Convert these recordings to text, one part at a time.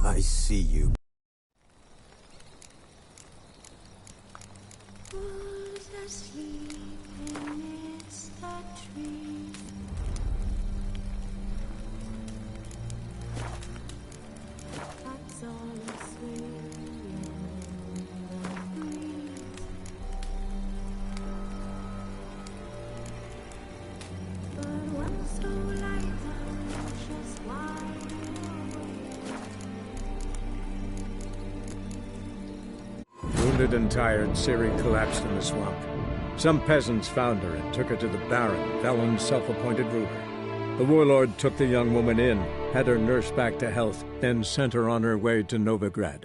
I see you. Who's asleep amidst the trees? Cats all swaying in the breeze. But one so light and just wide awake. Wounded and tired, Ciri collapsed in the swamp. Some peasants found her and took her to the Baron, Velen's self-appointed ruler. The warlord took the young woman in, had her nursed back to health, then sent her on her way to Novigrad.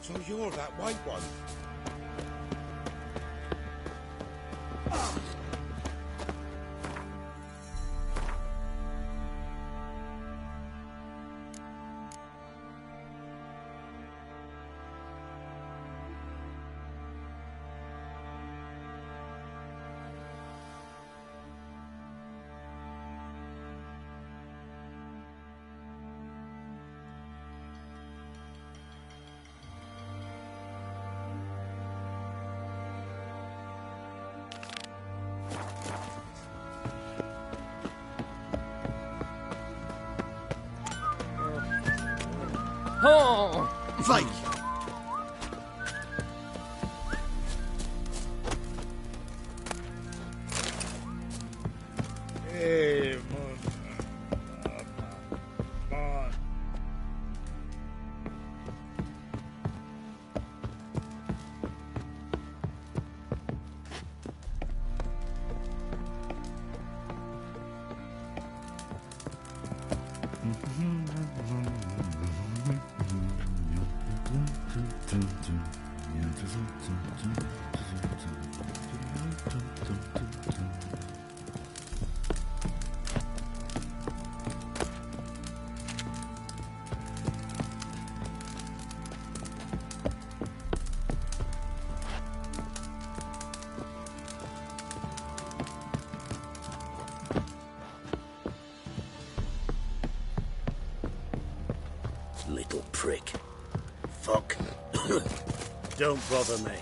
So you're that white one? Oh! Fight! Hey, Little prick. Fuck. Don't bother me.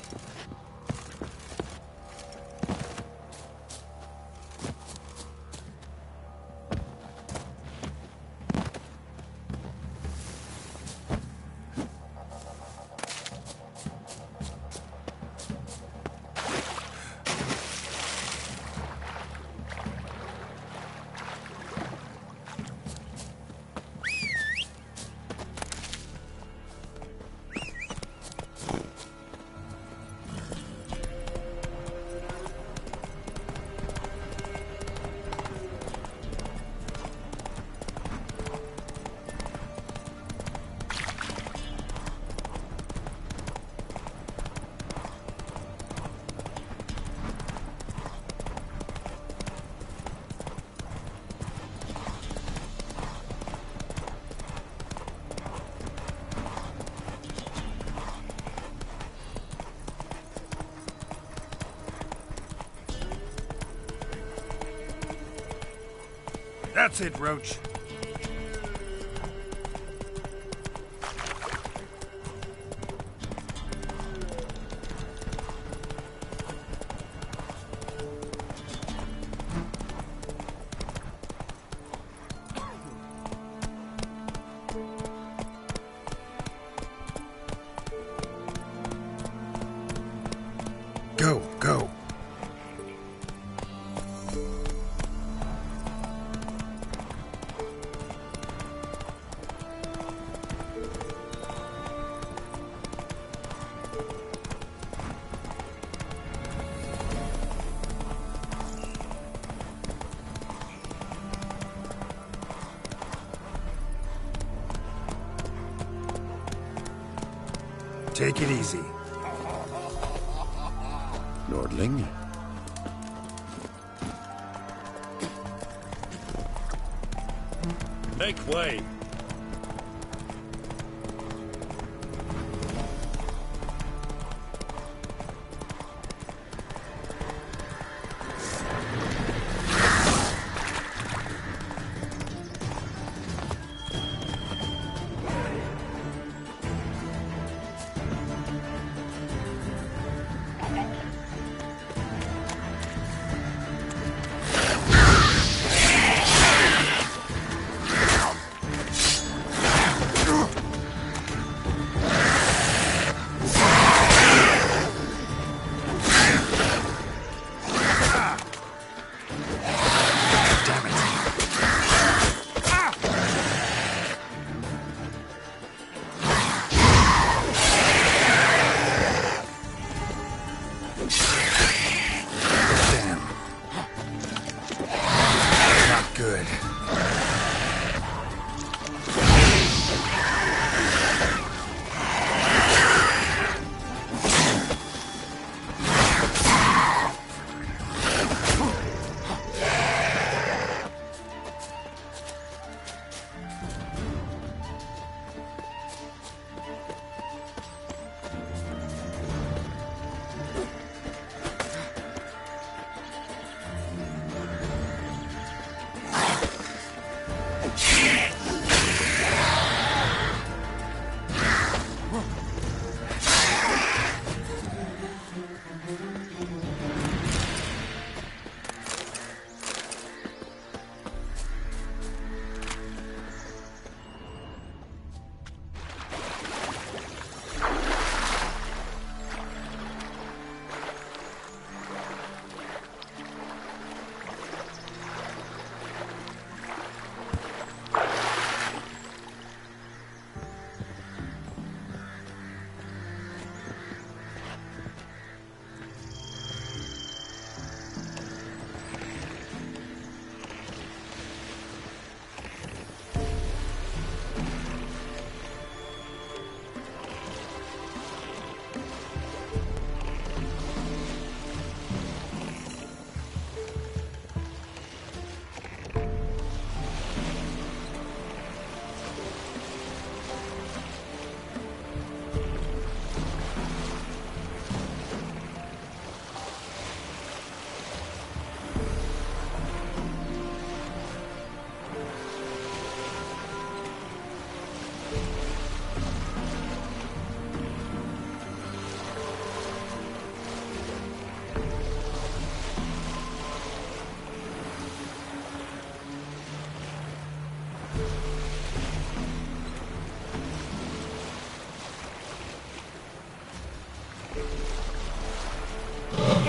That's it, Roach. Go, go. Take it easy. Nordling. Make way. Good.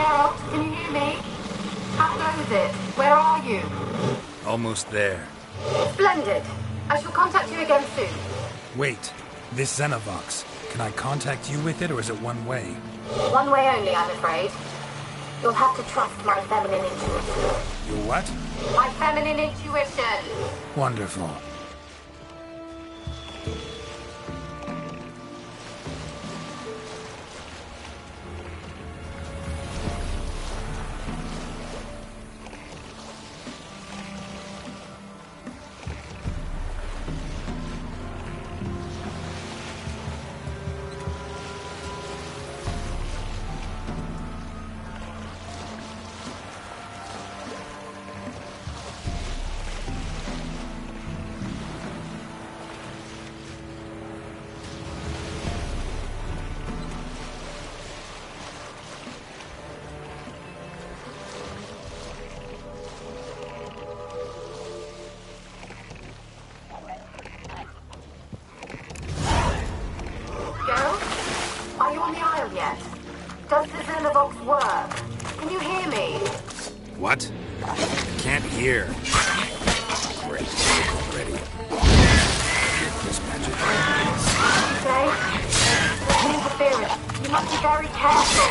Geralt, can you hear me? How close is it? Where are you? Almost there. Splendid. I shall contact you again soon. Wait, this Xenovox. Can I contact you with it, or is it one way? One way only, I'm afraid. You'll have to trust my feminine intuition. Your what? My feminine intuition! Wonderful. trial yet? Does the Xenovox work? Can you hear me? What? Can't hear. Great. Ready. Dispatch it. Okay? There's an interference. You must be very careful.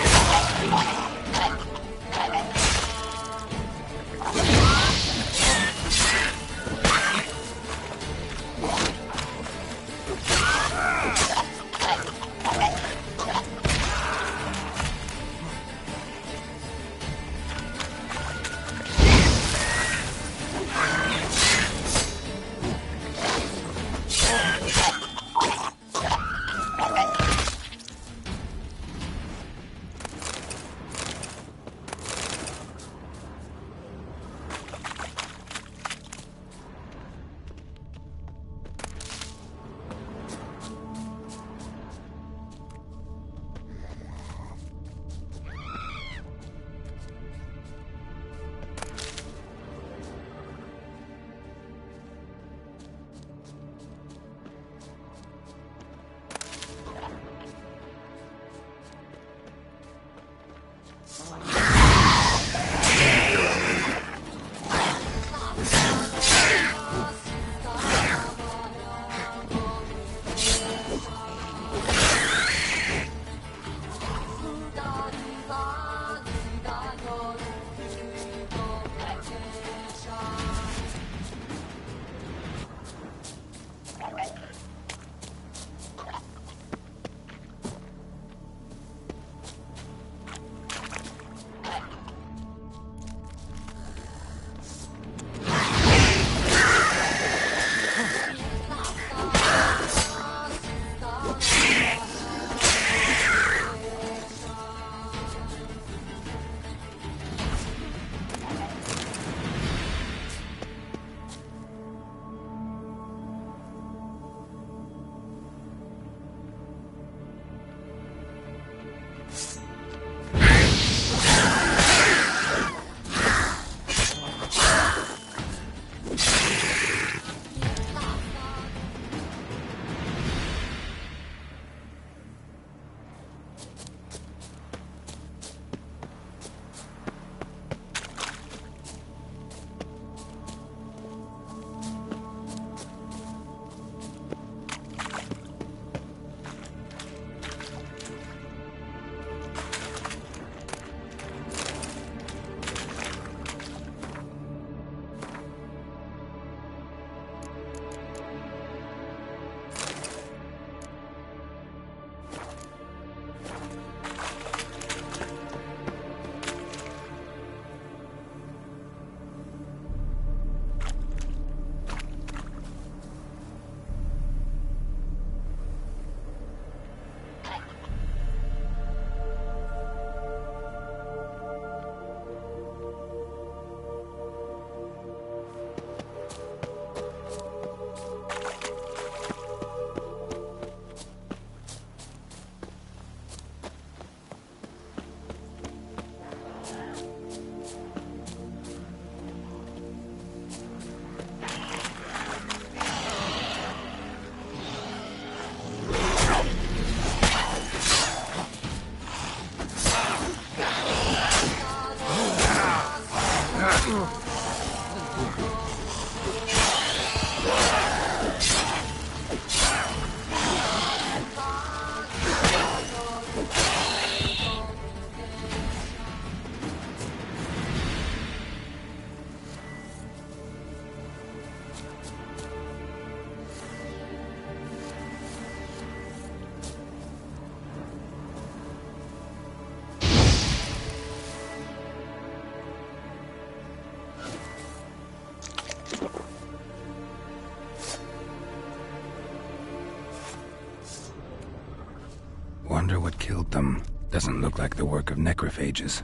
Wonder what killed them. Doesn't look like the work of necrophages.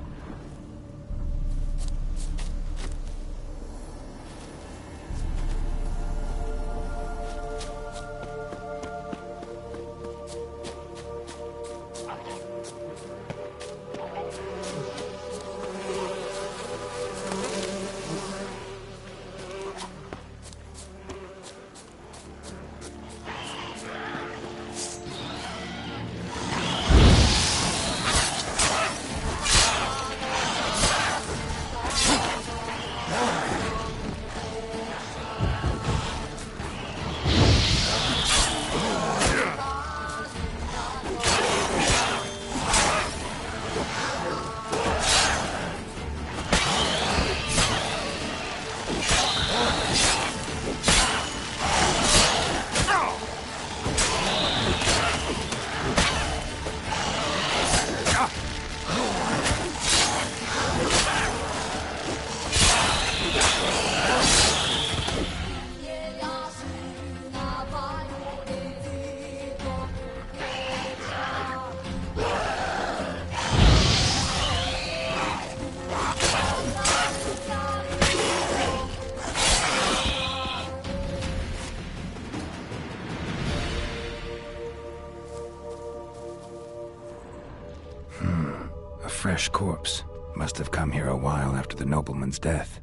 fresh corpse. Must have come here a while after the nobleman's death.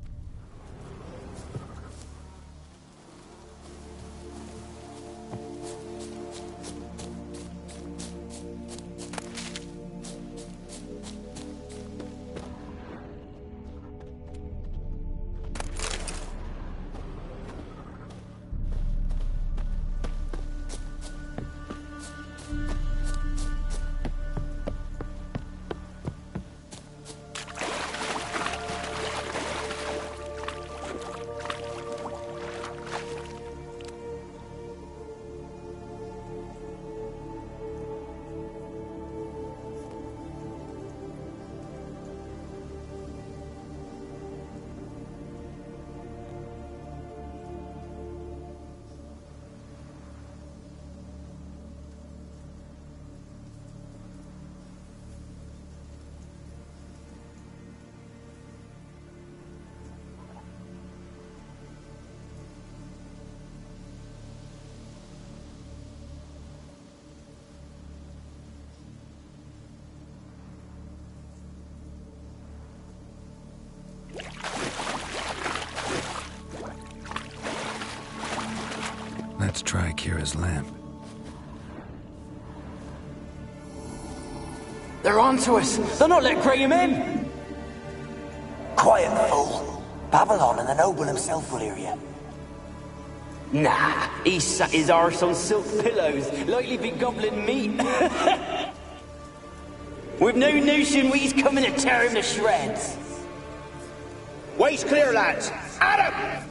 Let's try Kira's lamp. They're onto us! They're not letting Graham in! Quiet, fool. Babylon and the noble himself will hear you. Nah, he sat his arse on silk pillows, likely be gobbling meat. We've no notion he's coming to tear him to shreds. Waist clear, lads! Adam!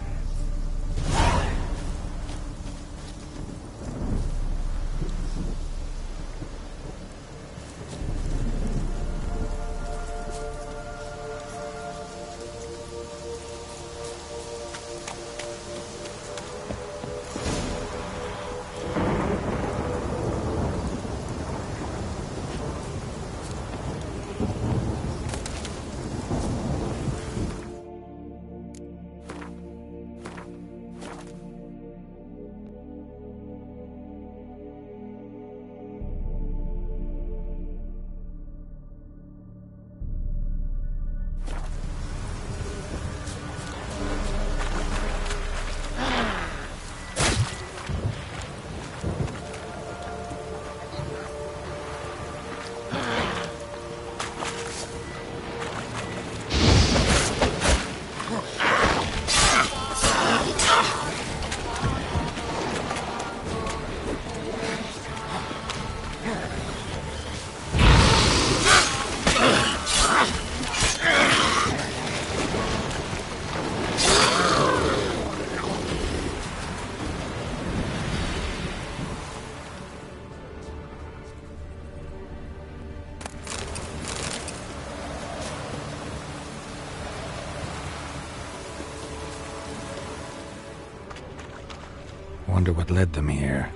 Wonder what led them here.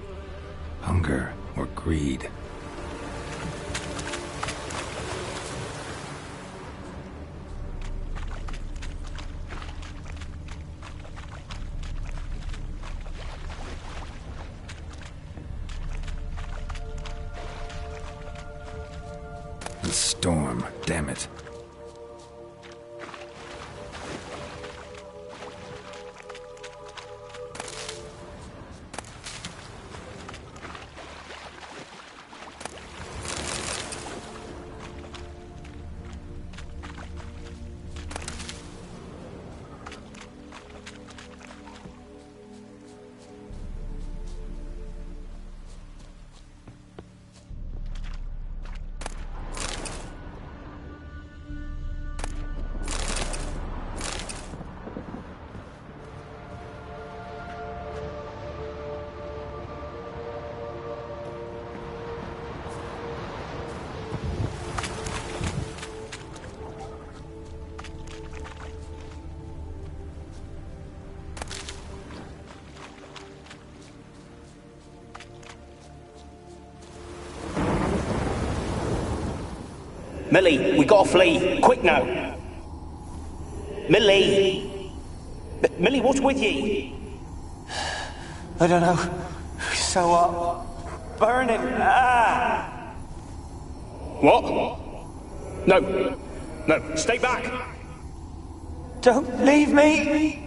Hunger or greed? The storm, damn it. Millie, we gotta flee. Quick now. Millie! Millie, what's with ye? I don't know. So what? Burning. Ah! What? No. No, stay back! Don't leave me!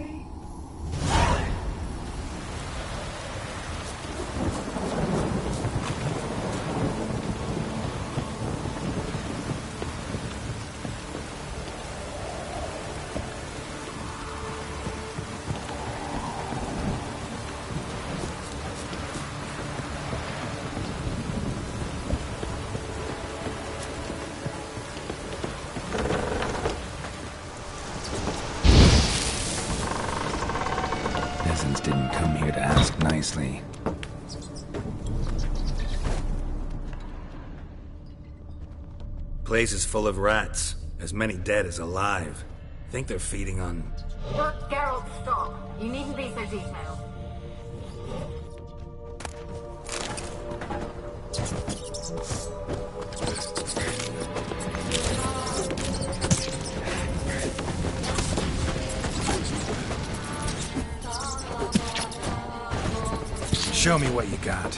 Peasants didn't come here to ask nicely. Place is full of rats. As many dead as alive. Think they're feeding on... Look, Geralt, stop. You needn't be so detailed. Show me what you got.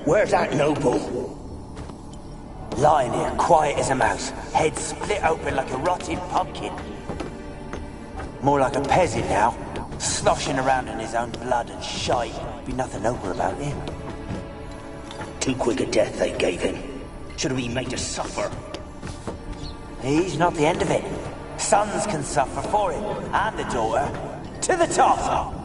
Where's that noble? Lying here, quiet as a mouse, head split open like a rotted pumpkin. More like a peasant now, sloshing around in his own blood and shite. Be nothing noble about him. Too quick a death they gave him. Should have been made to suffer. He's not the end of it. Sons can suffer for him, and the daughter. To the top!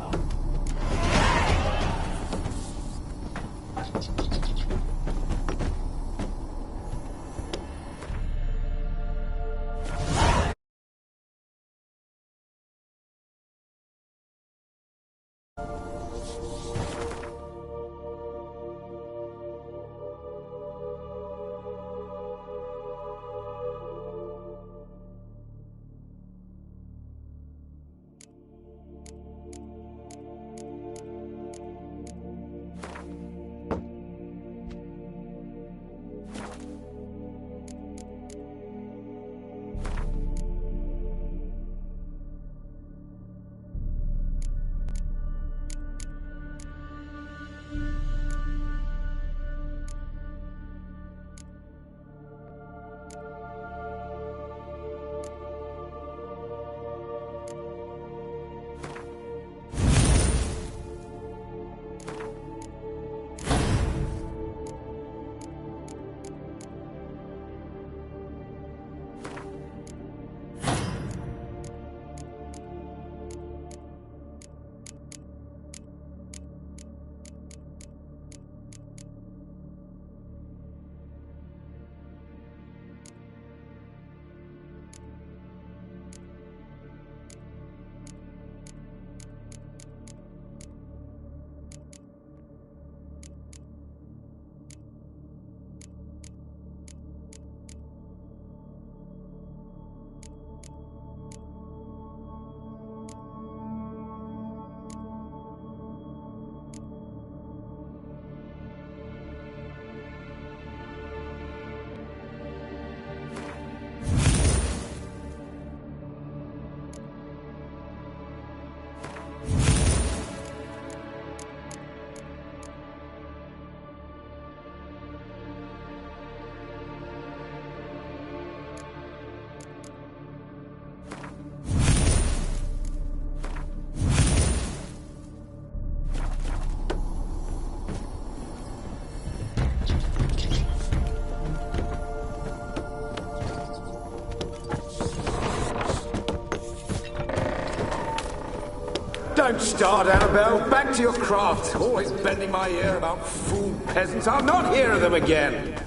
Don't start, Annabelle. Back to your craft. Always bending my ear about fool peasants. I'll not hear of them again.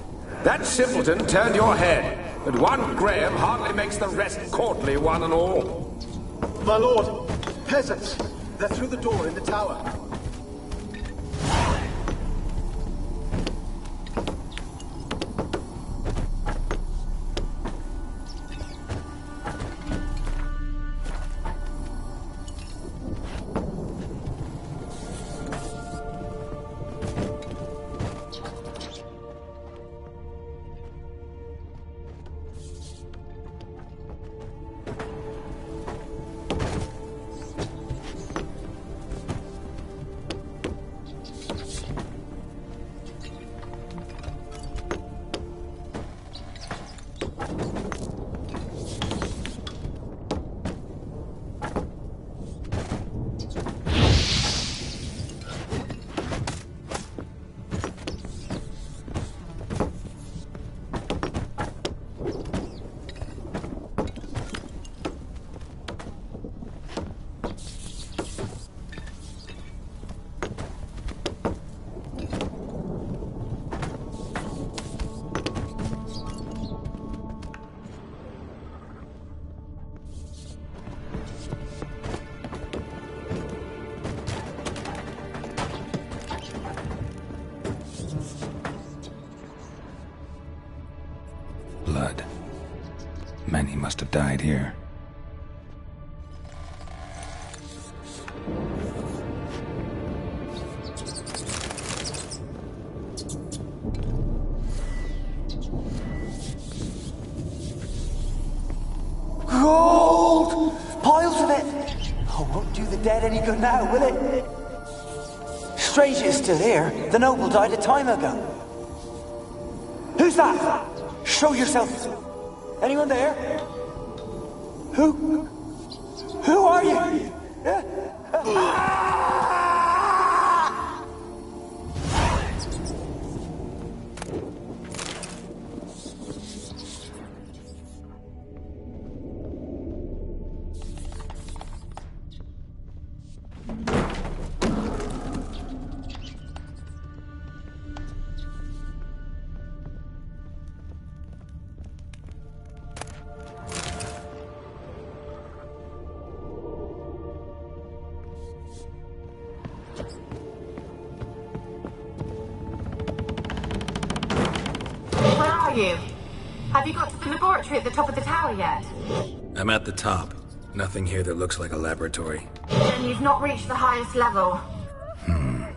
That simpleton turned your head, but one Graham hardly makes the rest courtly, one and all. My lord, peasants. They're through the door in the tower. Then he must have died here. Gold! Piles of it! Oh, won't do the dead any good now, will it? Strange it's still here. The noble died a time ago. Who's that? Show yourself. Anyone there? Who? Who are you? Where are you? Have you got to the laboratory at the top of the tower yet? I'm at the top. Nothing here that looks like a laboratory. Then you've not reached the highest level.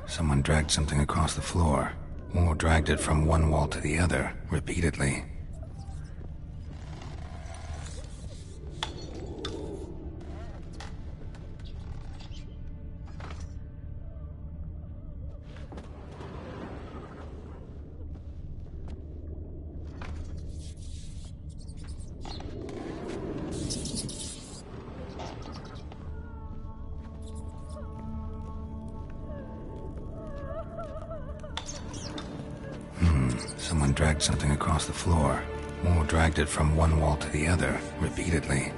Someone dragged something across the floor. Or dragged it from one wall to the other, repeatedly. Someone dragged something across the floor. Or dragged it from one wall to the other, repeatedly.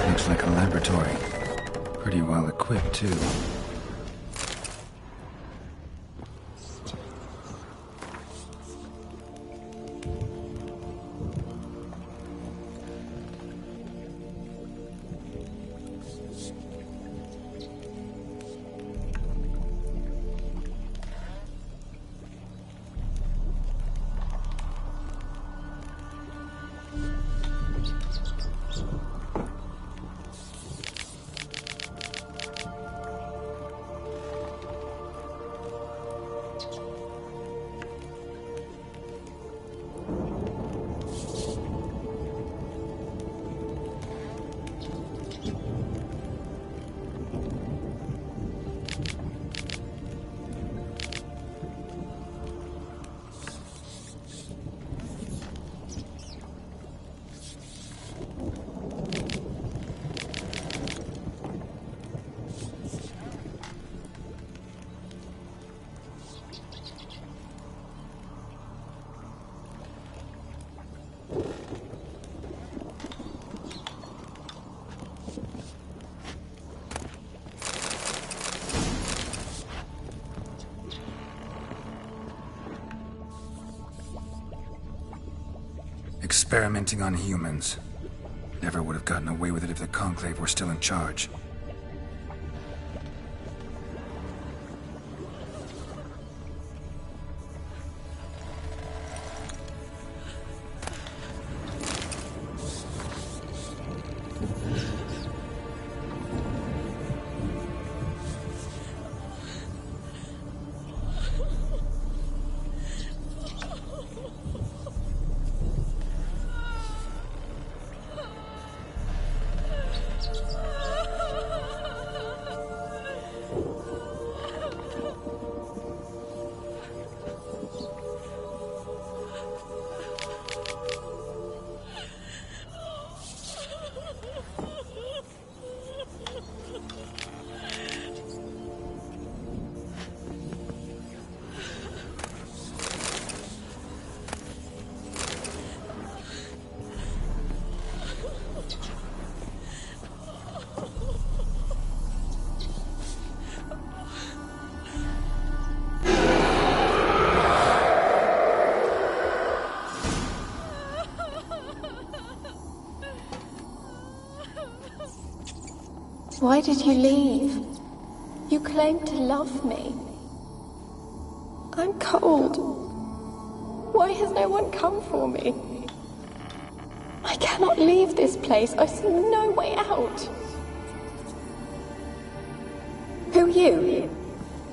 Looks like a laboratory. Pretty well equipped, too. Experimenting on humans. Never would have gotten away with it if the Conclave were still in charge. Why did you leave? You claimed to love me. I'm cold. Why has no one come for me? I cannot leave this place. I see no way out. Who are you?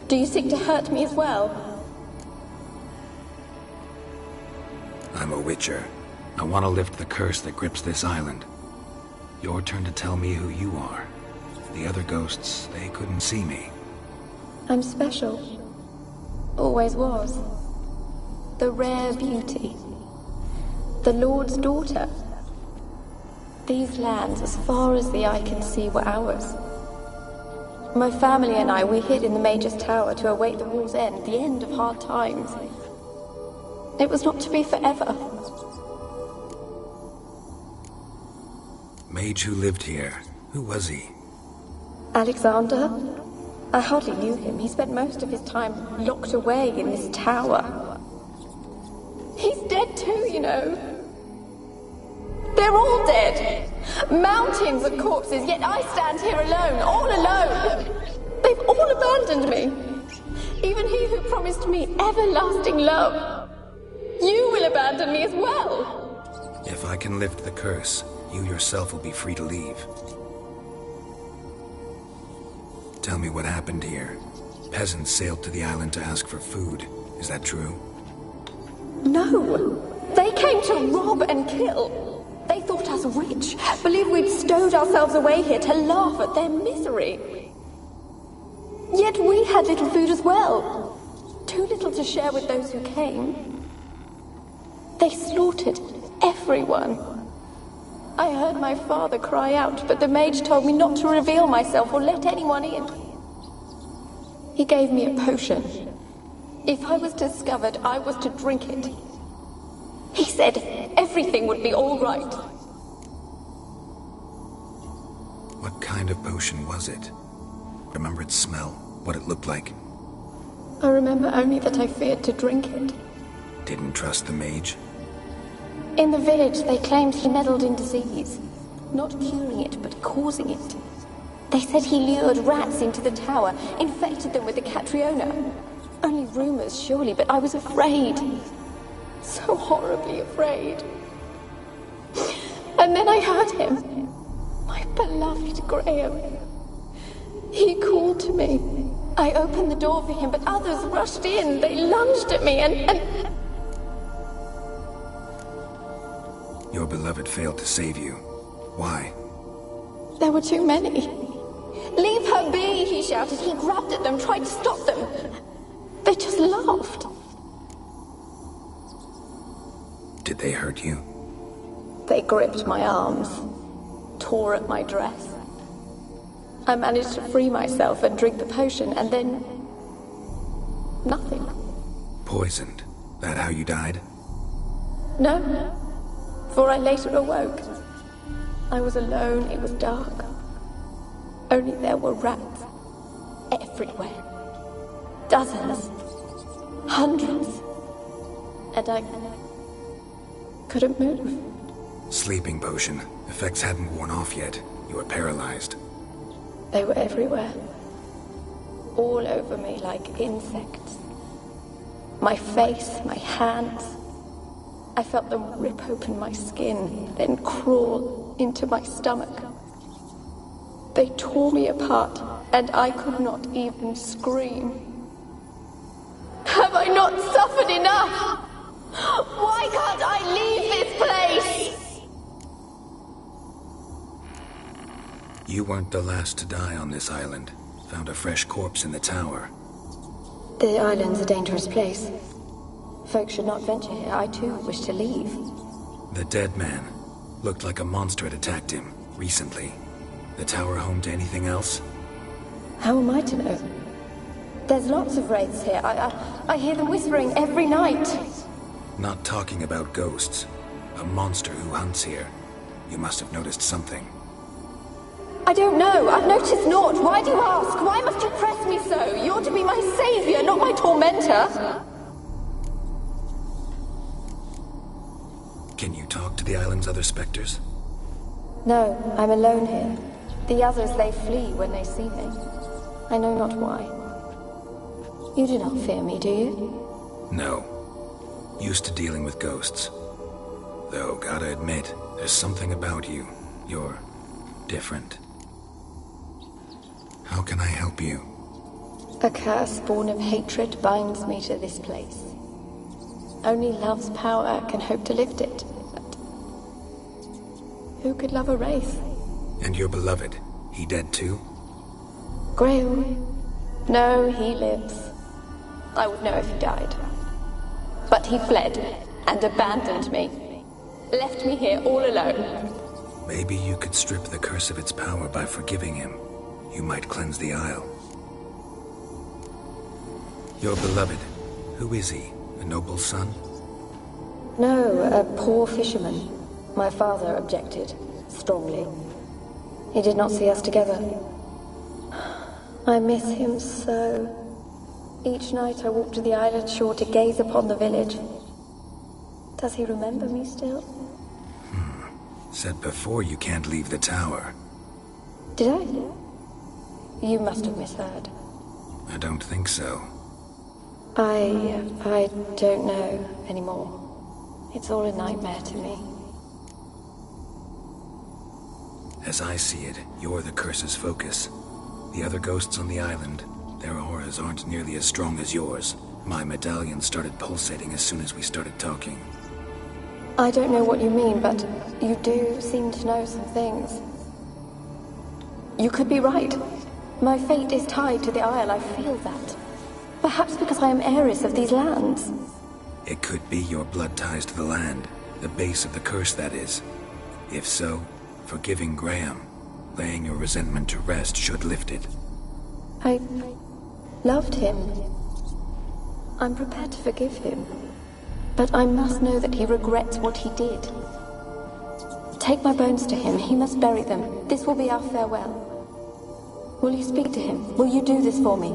Do you seek to hurt me as well? I'm a Witcher. I want to lift the curse that grips this island. Your turn to tell me who you are. The other ghosts, they couldn't see me. I'm special. Always was. The rare beauty. The Lord's daughter. These lands, as far as the eye can see, were ours. My family and I, we hid in the Mage's Tower to await the war's end, the end of hard times. It was not to be forever. Mage who lived here. Who was he? Alexander? I hardly knew him. He spent most of his time locked away in this tower. He's dead too, you know. They're all dead. Mountains of corpses, yet I stand here alone, all alone. They've all abandoned me. Even he who promised me everlasting love. You will abandon me as well. If I can lift the curse, you yourself will be free to leave. Tell me what happened here. Peasants sailed to the island to ask for food. Is that true? No. They came to rob and kill. They thought us rich, believed we'd stowed ourselves away here to laugh at their misery. Yet we had little food as well. Too little to share with those who came. They slaughtered everyone. I heard my father cry out, but the mage told me not to reveal myself or let anyone in. He gave me a potion. If I was discovered, I was to drink it. He said everything would be all right. What kind of potion was it? Remember its smell? What it looked like? I remember only that I feared to drink it. Didn't trust the mage? In the village, they claimed he meddled in disease. Not curing it, but causing it. They said he lured rats into the tower, infected them with the Catriona. Only rumors, surely, but I was afraid. So horribly afraid. And then I heard him. My beloved Graham. He called to me. I opened the door for him, but others rushed in. They lunged at me and... Your beloved failed to save you. Why? There were too many. Leave her be, he shouted. He grabbed at them, tried to stop them. They just laughed. Did they hurt you? They gripped my arms, tore at my dress. I managed to free myself and drink the potion, and then... nothing. Poisoned? That how you died? No, for I later awoke. I was alone, it was dark. Only there were rats. Everywhere. Dozens. Hundreds. And I couldn't move. Sleeping potion. Effects hadn't worn off yet. You were paralyzed. They were everywhere. All over me like insects. My face, my hands. I felt them rip open my skin, then crawl into my stomach. They tore me apart, and I could not even scream. Have I not suffered enough? Why can't I leave this place? You weren't the last to die on this island. Found a fresh corpse in the tower. The island's a dangerous place. Folks should not venture here. I too wish to leave. The dead man. Looked like a monster had attacked him, recently. The tower home to anything else? How am I to know? There's lots of wraiths here. I hear them whispering every night. Not talking about ghosts. A monster who hunts here. You must have noticed something. I don't know. I've noticed naught. Why do you ask? Why must you press me so? You're to be my savior, not my tormentor. Can you talk to the island's other specters? No, I'm alone here. The others, they flee when they see me. I know not why. You do not fear me, do you? No. Used to dealing with ghosts. Though, gotta admit, there's something about you. You're different. How can I help you? A curse born of hatred binds me to this place. Only love's power can hope to lift it. But who could love a wraith? And your beloved, he dead too? Graham? No, he lives. I would know if he died. But he fled and abandoned me. Left me here all alone. Maybe you could strip the curse of its power by forgiving him. You might cleanse the Isle. Your beloved, who is he? A noble son? No, a poor fisherman. My father objected, strongly. He did not see us together. I miss him so. Each night I walk to the island shore to gaze upon the village. Does he remember me still? Said before you can't leave the tower. Did I? You must have misheard. I don't think so. I don't know anymore. It's all a nightmare to me. As I see it, you're the curse's focus. The other ghosts on the island, their auras aren't nearly as strong as yours. My medallion started pulsating as soon as we started talking. I don't know what you mean, but you do seem to know some things. You could be right. My fate is tied to the Isle, I feel that. Perhaps because I am heiress of these lands. It could be your blood ties to the land, the base of the curse, that is. If so, forgiving Graham, laying your resentment to rest should lift it. I loved him. I'm prepared to forgive him. But I must know that he regrets what he did. Take my bones to him. He must bury them. This will be our farewell. Will you speak to him? Will you do this for me?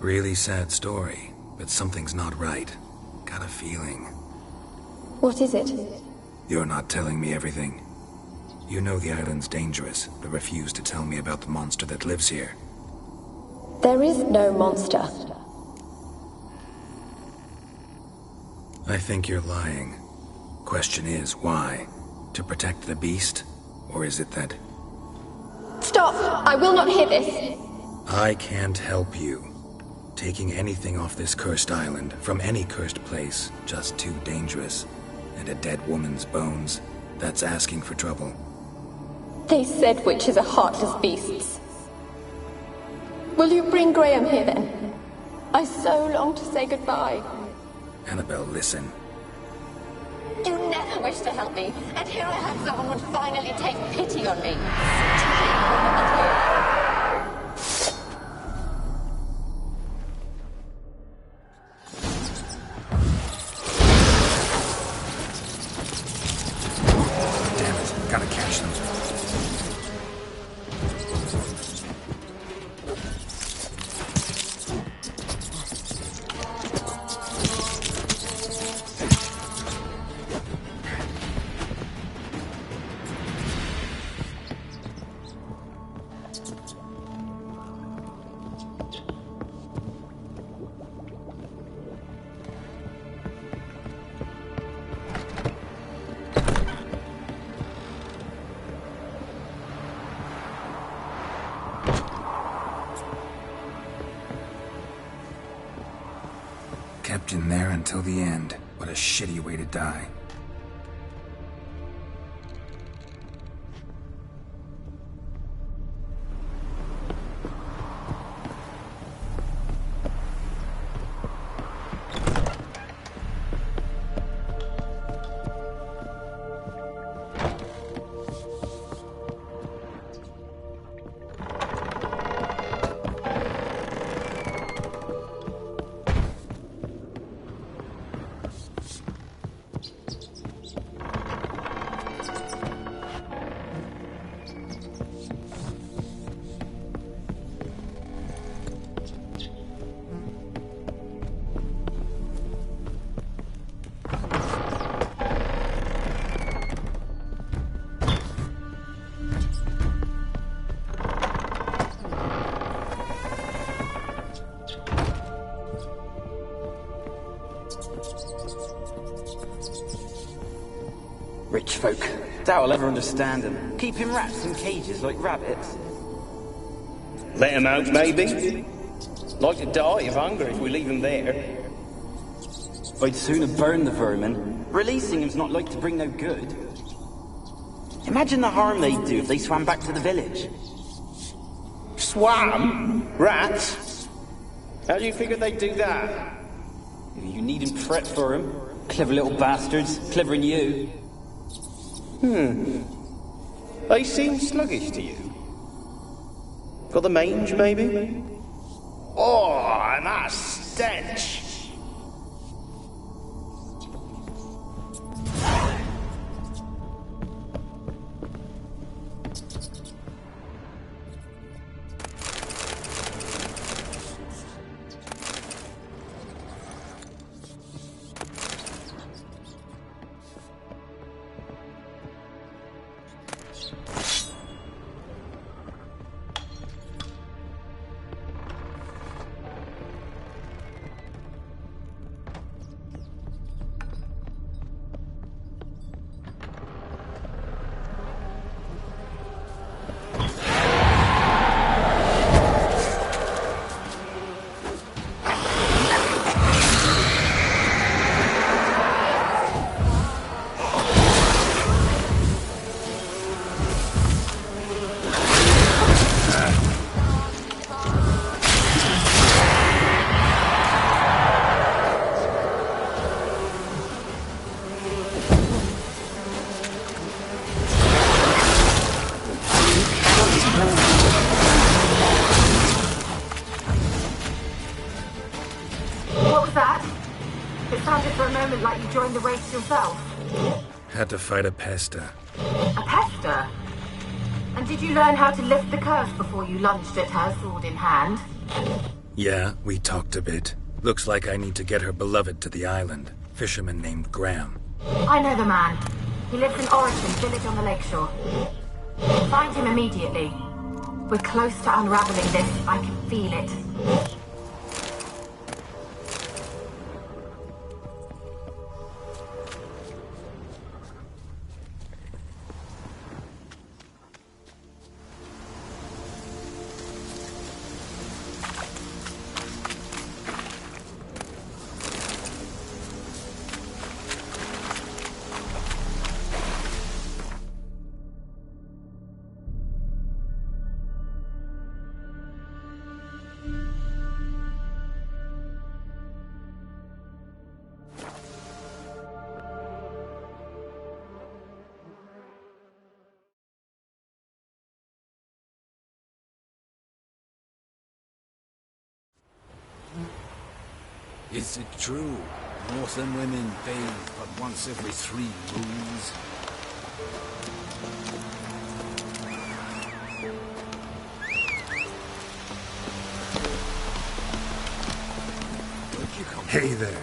Really sad story, but something's not right. Got a feeling. What is it? You're not telling me everything. You know the island's dangerous, but refuse to tell me about the monster that lives here. There is no monster. I think you're lying. Question is, why? To protect the beast? Or is it that... Stop! I will not hear this! I can't help you. Taking anything off this cursed island, from any cursed place, just too dangerous. And a dead woman's bones, that's asking for trouble. They said witches are heartless beasts. Will you bring Graham here then? I so long to say goodbye. Annabelle, listen. You never wished to help me, and here I have someone would finally take pity on me. Gotta catch them. Trapped in there until the end. What a shitty way to die. Rich folk. Doubt I'll ever understand them. Keeping rats in cages like rabbits. Let him out, maybe? Like to die of hunger if we leave him there. I'd sooner burn the vermin. Releasing him's not like to bring no good. Imagine the harm they'd do if they swam back to the village. Swam? Rats? How do you figure they'd do that? You needn't fret for him. Clever little bastards. Clever than you. They seem sluggish to you. Got the mange, maybe? Oh, and that stench! The race yourself? Had to fight a pester. A pester? And did you learn how to lift the curse before you lunged at her, sword in hand? Yeah, we talked a bit. Looks like I need to get her beloved to the island. Fisherman named Graham. I know the man. He lives in Origin, village on the lakeshore. Find him immediately. We're close to unraveling this. I can feel it. Is it true? Northern women bathe but once every 3 moons? Hey there.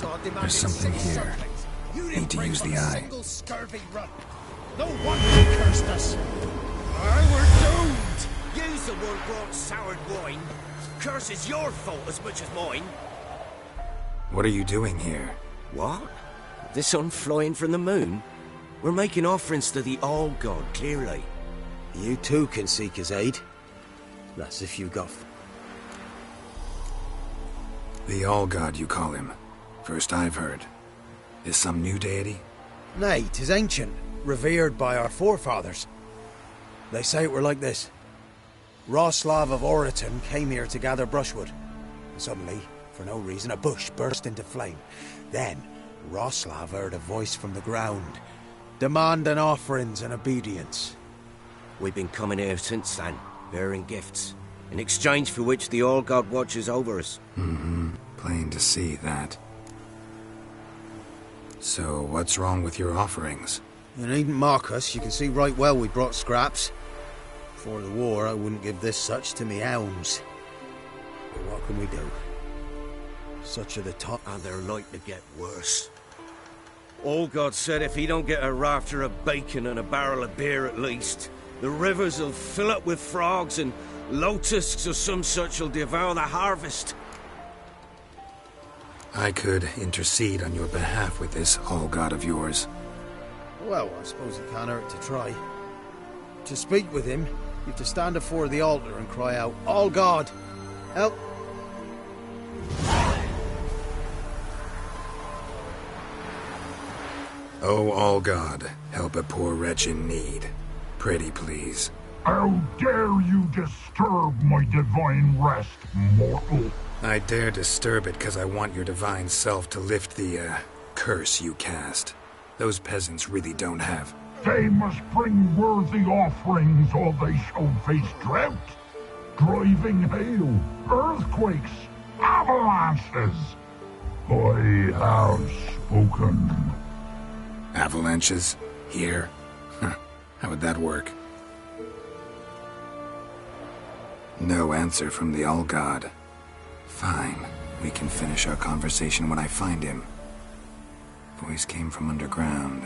There's something here. Need to use the eye. No wonder he cursed us. We're doomed. Use the one brought soured wine. Curse is your fault as much as mine. What are you doing here? What? The sun flying from the moon? We're making offerings to the All-God, clearly. You too can seek his aid. That's if you got... The All-God, you call him. First I've heard. Is some new deity? Nay, 'tis ancient, revered by our forefathers. They say it were like this. Roslav of Oriton came here to gather brushwood. Suddenly, for no reason, a bush burst into flame. Then, Roslav heard a voice from the ground, demanding offerings and obedience. We've been coming here since then, bearing gifts, in exchange for which the All-God watches over us. Mm-hmm. Plain to see that. So, what's wrong with your offerings? You needn't mock us, you can see right well we brought scraps. Before the war, I wouldn't give this such to me hounds. But what can we do? Such are the top... And they're like to get worse. All-God said if he don't get a rafter of bacon and a barrel of beer at least, the rivers will fill up with frogs and lotuses or some such will devour the harvest. I could intercede on your behalf with this All-God of yours. Well, I suppose it can't hurt to try. To speak with him, you have to stand before the altar and cry out, All-God, help! Oh, All-God, help a poor wretch in need. Pretty please. How dare you disturb my divine rest, mortal? I dare disturb it because I want your divine self to lift the, curse you cast. Those peasants really don't have. They must bring worthy offerings or they shall face drought, driving hail, earthquakes, avalanches. I have spoken. Avalanches? Here? How would that work? No answer from the All-God. Fine. We can finish our conversation when I find him. Voice came from underground.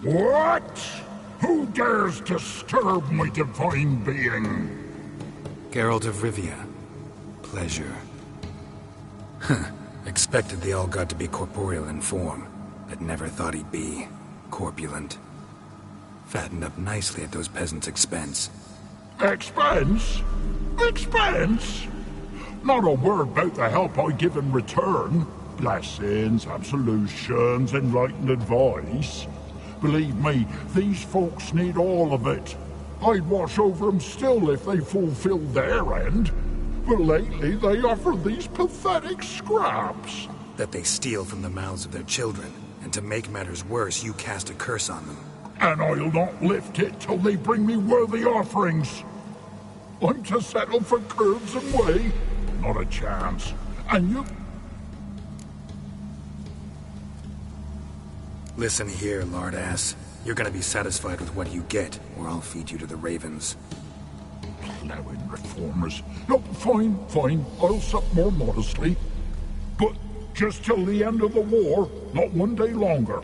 What? Who dares disturb my divine being? Geralt of Rivia. Pleasure. Expected the All-God to be corporeal in form, but never thought he'd be corpulent. Fattened up nicely at those peasants' expense. Expense? Expense? Not a word about the help I give in return. Blessings, absolutions, enlightened advice. Believe me, these folks need all of it. I'd watch over them still if they fulfilled their end. But lately they offer these pathetic scraps. That they steal from the mouths of their children, and to make matters worse, you cast a curse on them. And I'll not lift it till they bring me worthy offerings. I'm to settle for curves and whey? Not a chance. And you... Listen here, lardass. You're gonna be satisfied with what you get, or I'll feed you to the ravens. Plowing reformers. No, fine. I'll sup more modestly. But just till the end of the war, not one day longer.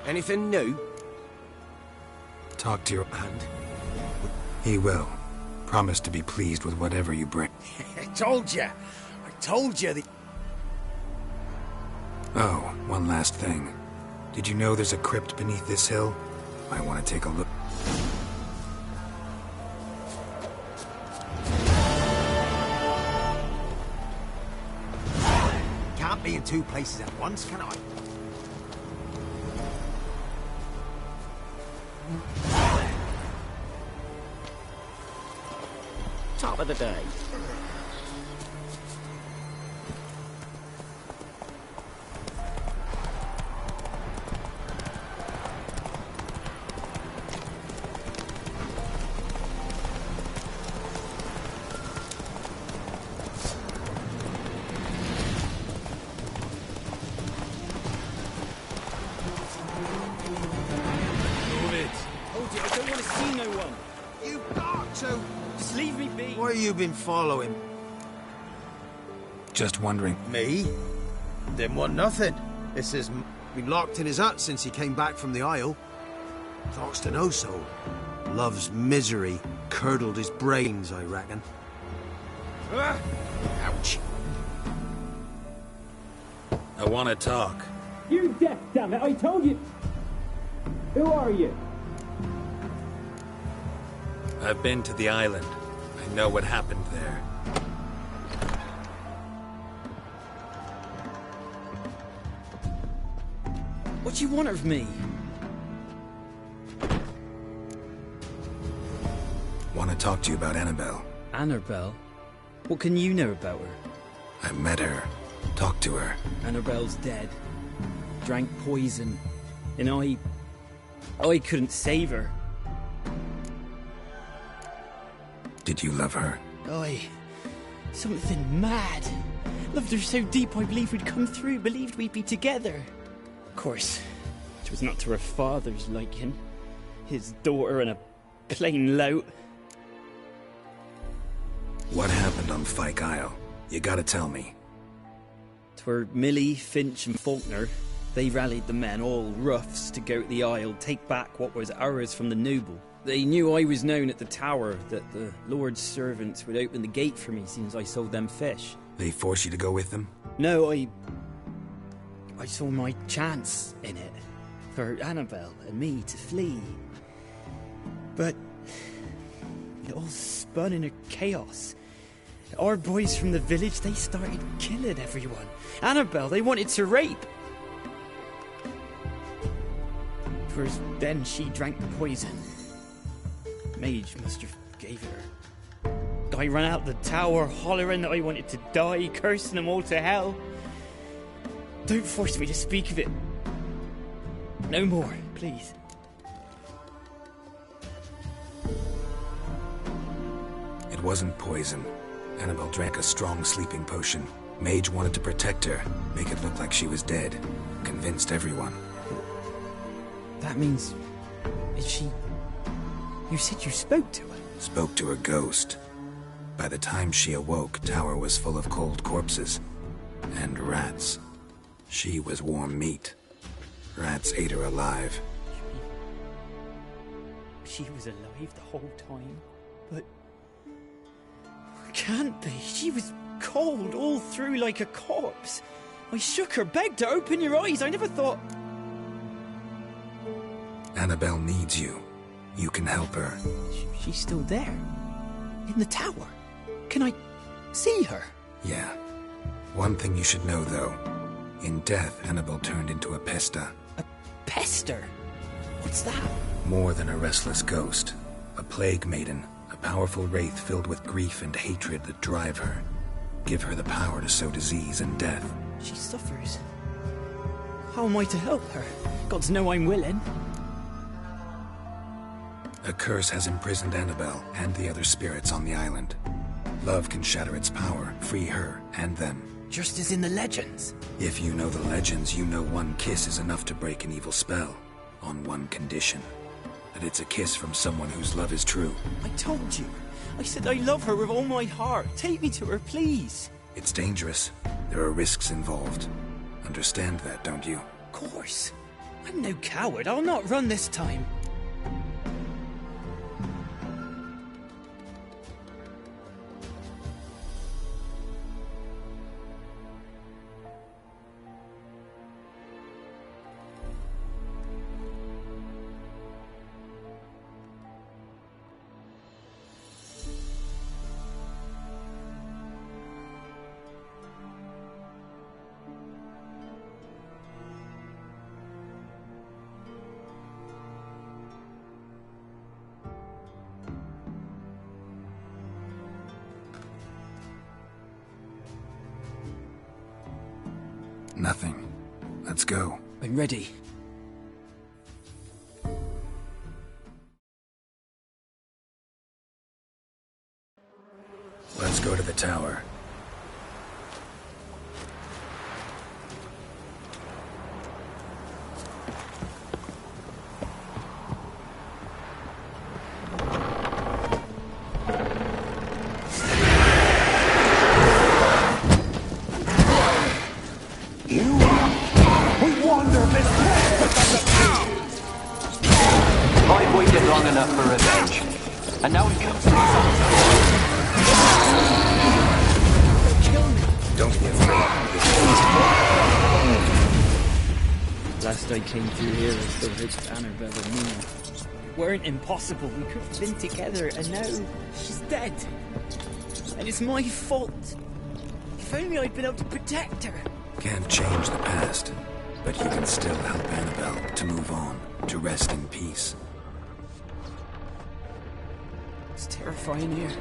Anything new? Talk to your hand. He will. Promise to be pleased with whatever you bring. I told you the... Oh, one last thing. Did you know there's a crypt beneath this hill? Might want to take a look. Can't can't be in two places at once, can I? Top of the day. Been following? Just wondering. Me? Didn't want nothing. This has been locked in his hut since he came back from the Isle. Talks to no soul. Love's misery curdled his brains, I reckon. Ouch. I want to talk. You're deaf, damn it! I told you! Who are you? I've been to the island. I know what happened there. What do you want of me? Want to talk to you about Annabelle. Annabelle? What can you know about her? I met her. Talked to her. Annabelle's dead. Drank poison. And I couldn't save her. Did you love her? Something mad. Loved her so deep I believed we'd come through, believed we'd be together. Of course, it was not to her father's liking. His daughter and a plain lout. What happened on Fyke Isle? You gotta tell me. 'Twere Millie, Finch and Faulkner. They rallied the men, all roughs, to go to the Isle, take back what was ours from the noble. They knew I was known at the tower, that the Lord's servants would open the gate for me since I sold them fish. They forced you to go with them? No, I saw my chance in it. For Annabelle and me to flee. But it all spun in a chaos. Our boys from the village, they started killing everyone. Annabelle, they wanted to rape. First, then she drank the poison. Mage must have gave it her. I ran out the tower, hollering that I wanted to die, cursing them all to hell. Don't force me to speak of it. No more, please. It wasn't poison. Annabelle drank a strong sleeping potion. Mage wanted to protect her, make it look like she was dead. Convinced everyone. That means... is she... You said you spoke to her? Spoke to her ghost. By the time she awoke, Tower was full of cold corpses. And rats. She was warm meat. Rats ate her alive. She was alive the whole time? But... Can't be. She was cold all through like a corpse. I shook her, begged her, open your eyes. I never thought... Annabelle needs you. You can help her. She's still there? In the tower? Can I see her? Yeah. One thing you should know, though. In death, Annabelle turned into a pesta. A pester? What's that? More than a restless ghost. A plague maiden. A powerful wraith filled with grief and hatred that drive her. Give her the power to sow disease and death. She suffers. How am I to help her? Gods know I'm willing. A curse has imprisoned Annabelle and the other spirits on the island. Love can shatter its power, free her and them. Just as in the legends. If you know the legends, you know one kiss is enough to break an evil spell. On one condition. That it's a kiss from someone whose love is true. I told you. I said I love her with all my heart. Take me to her, please. It's dangerous. There are risks involved. Understand that, don't you? Of course. I'm no coward. I'll not run this time. go. I'm ready. Let's go to the tower. I've waited long enough for revenge. And now it comes to Don't be afraid. Last I came through here, I still hit Annabelle and Mina. It weren't impossible. We could have been together, and now she's dead. And it's my fault. If only I'd been able to protect her. Can't change the past, but you can still help Annabelle to move on, to rest in peace. It's terrifying here.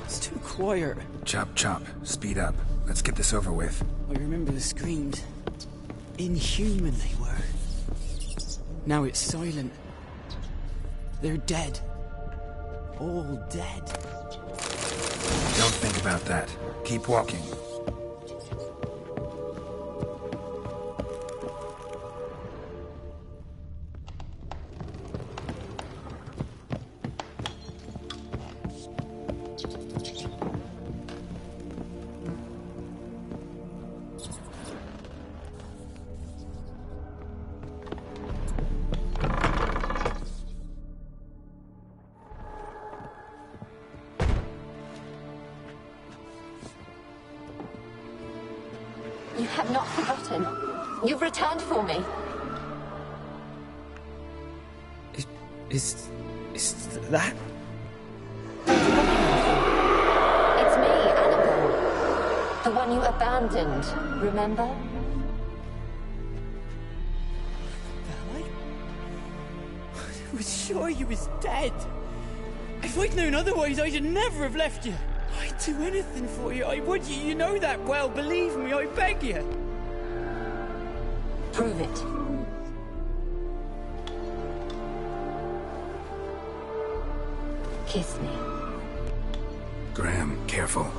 It's too quiet. Chop, chop. Speed up. Let's get this over with. I remember the screams. Inhuman they were. Now it's silent. They're dead. All dead. Don't think about that. Keep walking. You have not forgotten. You've returned for me. Is that? It's me, Annabelle. The one you abandoned, remember? I was sure you was dead. If I'd known otherwise, I'd never have left you. I'd do anything for you. I would. You know that well. Believe me, I beg you. Prove it. Kiss me. Graham, careful.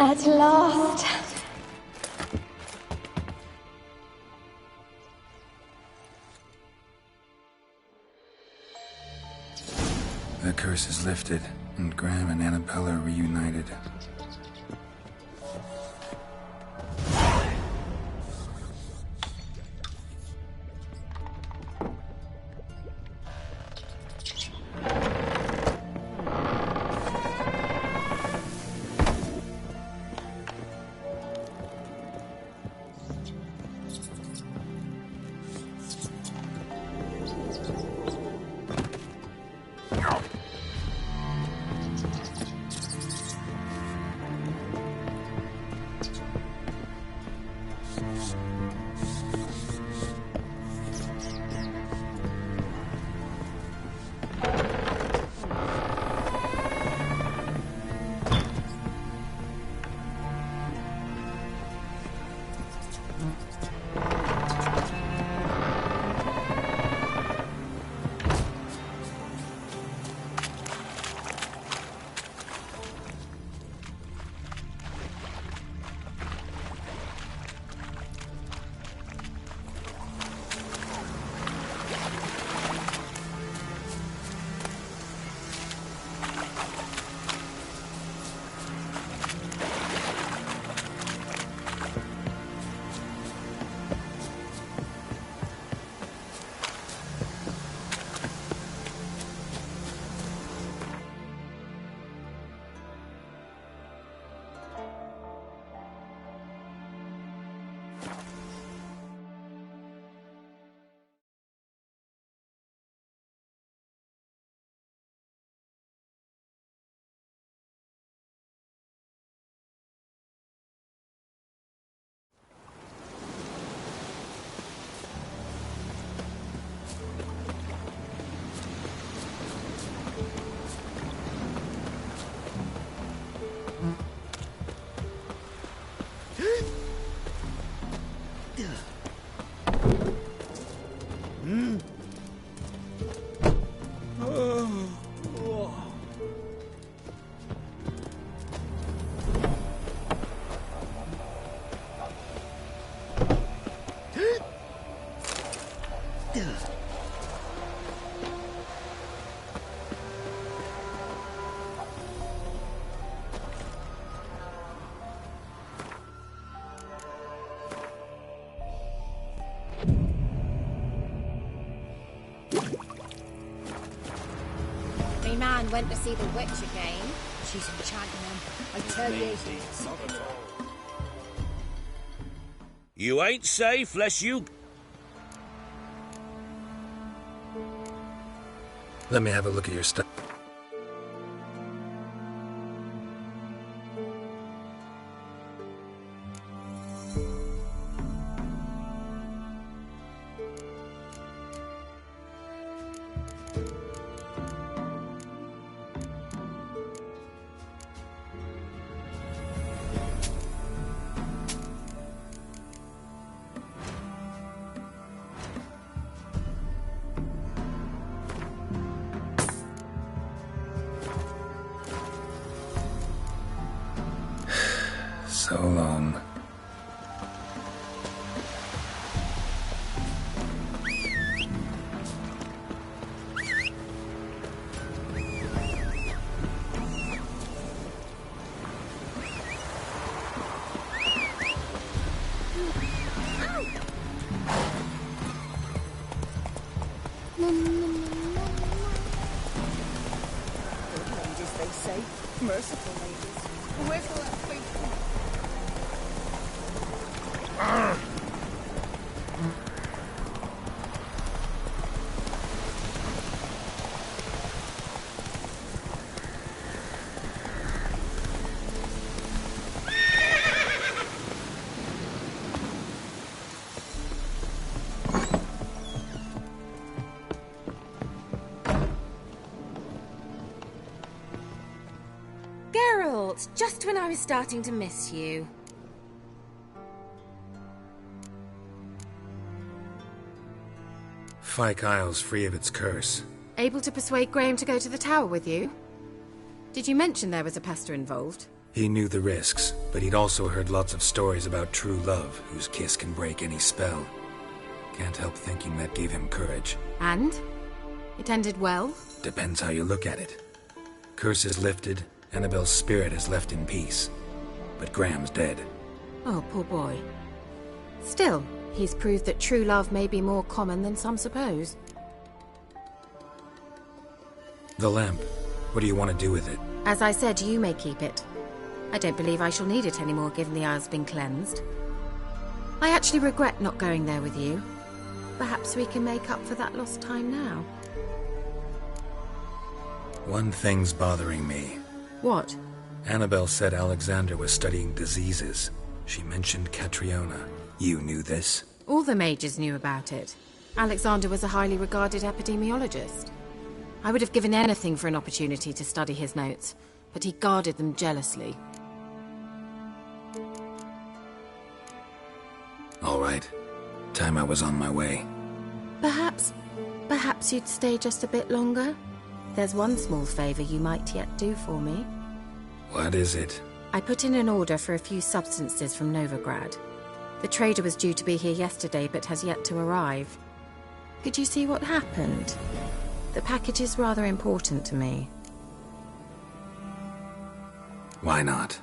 At last. The curse is lifted, and Graham and Annabelle are reunited. man went to see the witch again. She's enchanting him, I tell you. You ain't safe lest you... Let me have a look at your stuff. So long. Ladies, they say. Merciful ladies. Where's the left wing? Geralt, just when I was starting to miss you. Fyke Isle's free of its curse. Able to persuade Graham to go to the tower with you? Did you mention there was a pester involved? He knew the risks, but he'd also heard lots of stories about true love, whose kiss can break any spell. Can't help thinking that gave him courage. And? It ended well? Depends how you look at it. Curse is lifted, Annabelle's spirit is left in peace. But Graham's dead. Oh, poor boy. Still, he's proved that true love may be more common than some suppose. The lamp. What do you want to do with it? As I said, you may keep it. I don't believe I shall need it anymore, given the Isle's been cleansed. I actually regret not going there with you. Perhaps we can make up for that lost time now. One thing's bothering me. What? Annabelle said Alexander was studying diseases. She mentioned Catriona. You knew this? All the mages knew about it. Alexander was a highly regarded epidemiologist. I would have given anything for an opportunity to study his notes, but he guarded them jealously. All right. Time I was on my way. Perhaps you'd stay just a bit longer? There's one small favor you might yet do for me. What is it? I put in an order for a few substances from Novigrad. The trader was due to be here yesterday, but has yet to arrive. Could you see what happened? The package is rather important to me. Why not?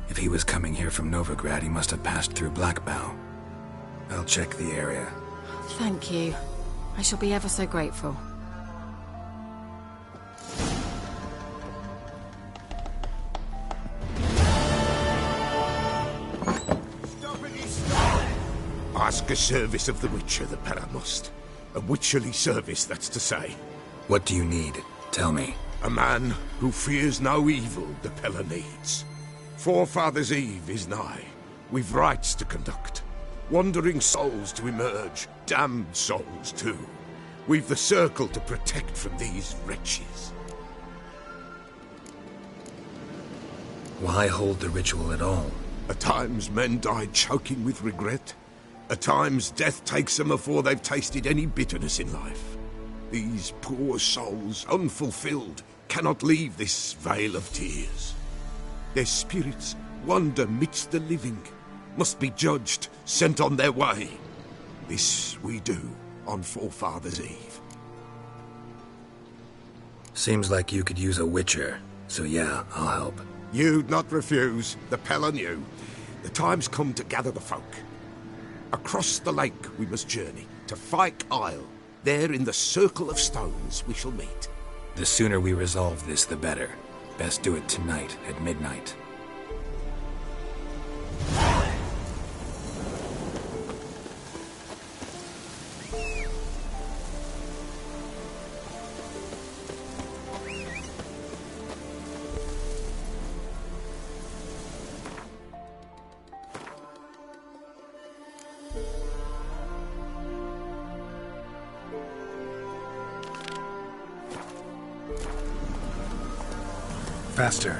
If he was coming here from Novigrad, he must have passed through Blackbough. I'll check the area. Thank you. I shall be ever so grateful. Ask a service of the Witcher, the Pella must. A witcherly service, that's to say. What do you need? Tell me. A man who fears no evil the Pella needs. Forefathers' Eve is nigh. We've rites to conduct. Wandering souls to emerge. Damned souls, too. We've the circle to protect from these wretches. Why hold the ritual at all? At times men die choking with regret. At times death takes them before they've tasted any bitterness in life. These poor souls, unfulfilled, cannot leave this vale of tears. Their spirits wander midst the living, must be judged, sent on their way. This we do on Forefathers' Eve. Seems like you could use a witcher, so yeah, I'll help. You'd not refuse. The Pella knew. The time's come to gather the folk. Across the lake we must journey, to Fyke Isle. There in the circle of stones we shall meet. The sooner we resolve this, the better. Best do it tonight at midnight. Faster.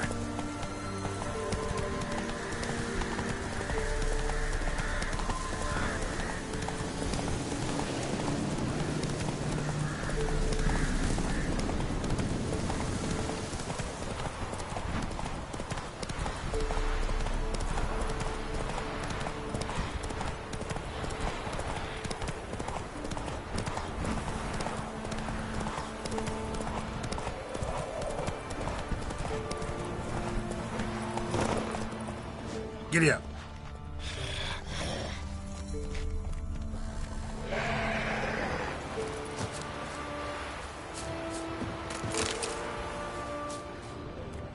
Giddy up.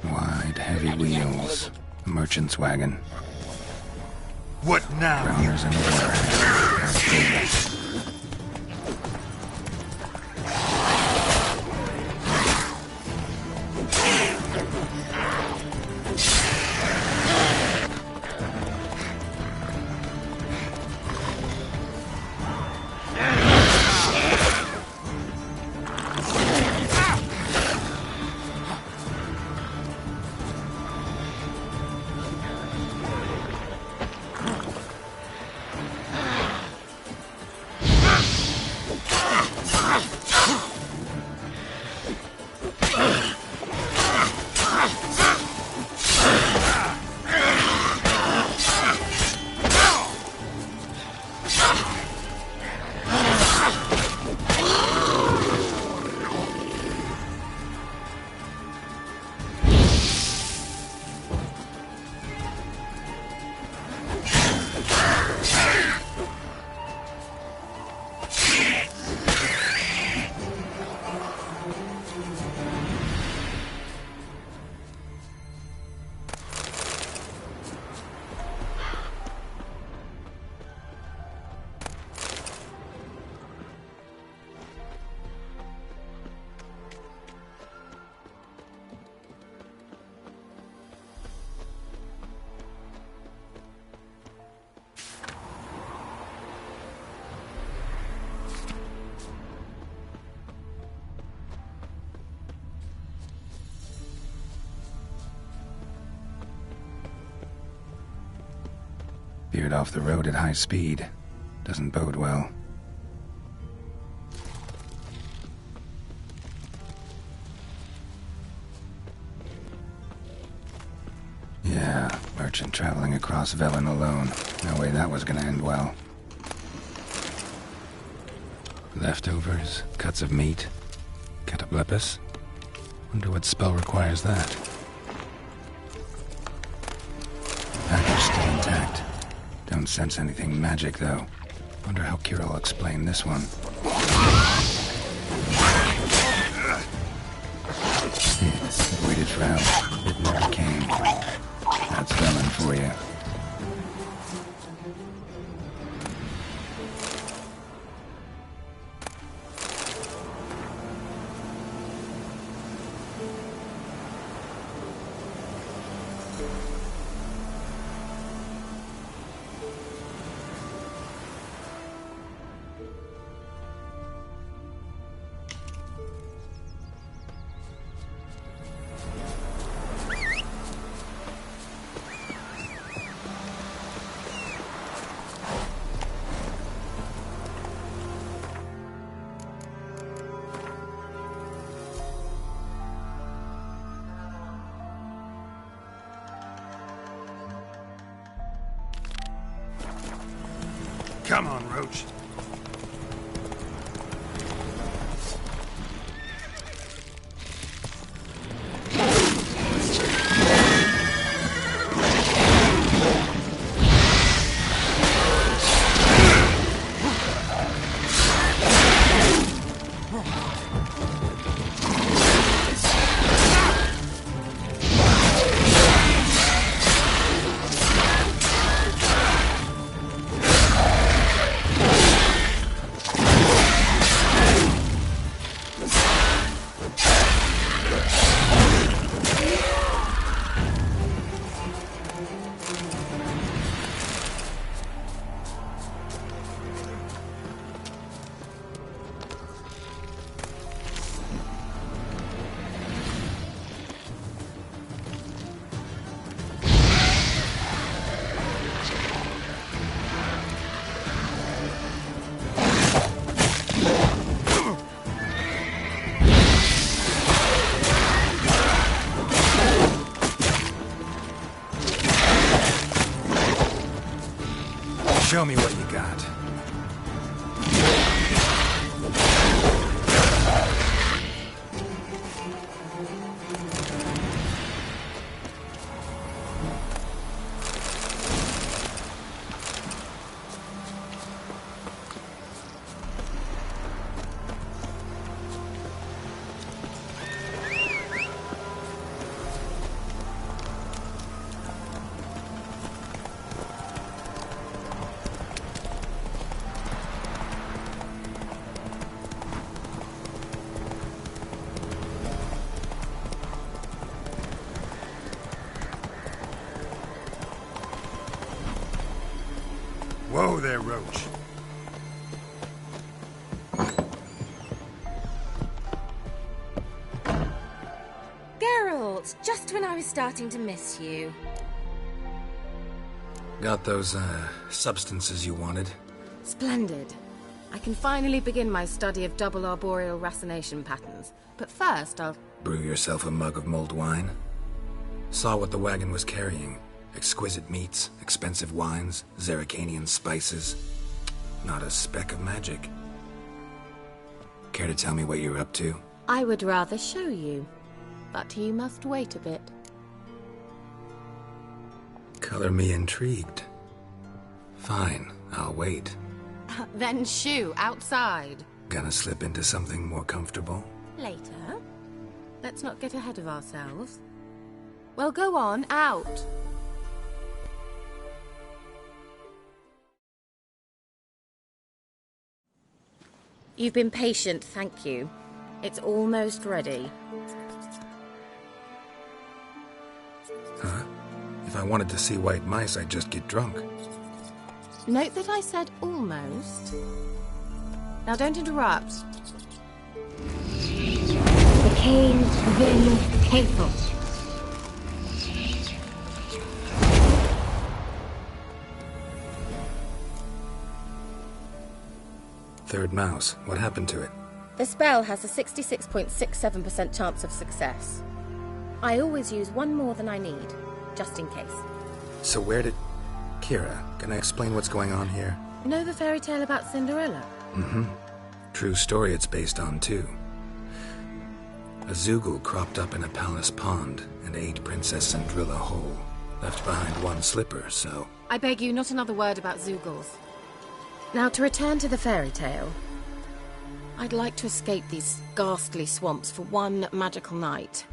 Wide, heavy wheels. A merchant's wagon. What now? Rounders and warheads. Veered off the road at high speed. Doesn't bode well. Yeah, merchant traveling across Velen alone. No way that was gonna end well. Leftovers, cuts of meat, cataplepis. Wonder what spell requires that. Package still intact. Don't sense anything magic, though. Wonder how Kira will explain this one. It waited for help. It never came. That's Velen for you. Come on, Roach. Show me what you got. Whoa there, Roach. Geralt, just when I was starting to miss you. Got those, substances you wanted? Splendid. I can finally begin my study of double arboreal racination patterns. But first, I'll... Brew yourself a mug of mulled wine? Saw what the wagon was carrying. Exquisite meats, expensive wines, Zerrikanian spices. Not a speck of magic. Care to tell me what you're up to? I would rather show you. But you must wait a bit. Color me intrigued. Fine, I'll wait. Then shoo, outside. Gonna slip into something more comfortable? Later. Let's not get ahead of ourselves. Well, go on, out. You've been patient, thank you. It's almost ready. Huh? If I wanted to see white mice, I'd just get drunk. Note that I said almost. Now don't interrupt. The Cain Vin Cathel. Third mouse. What happened to it? The spell has a 66.67% chance of success. I always use one more than I need, just in case. So where did... Kira, can I explain what's going on here? Know the fairy tale about Cinderella? Mm-hmm. True story it's based on, too. A Zoogle cropped up in a palace pond and ate Princess Cindrilla whole. Left behind one slipper, so... I beg you, not another word about Zoogles. Now, to return to the fairy tale. I'd like to escape these ghastly swamps for one magical night.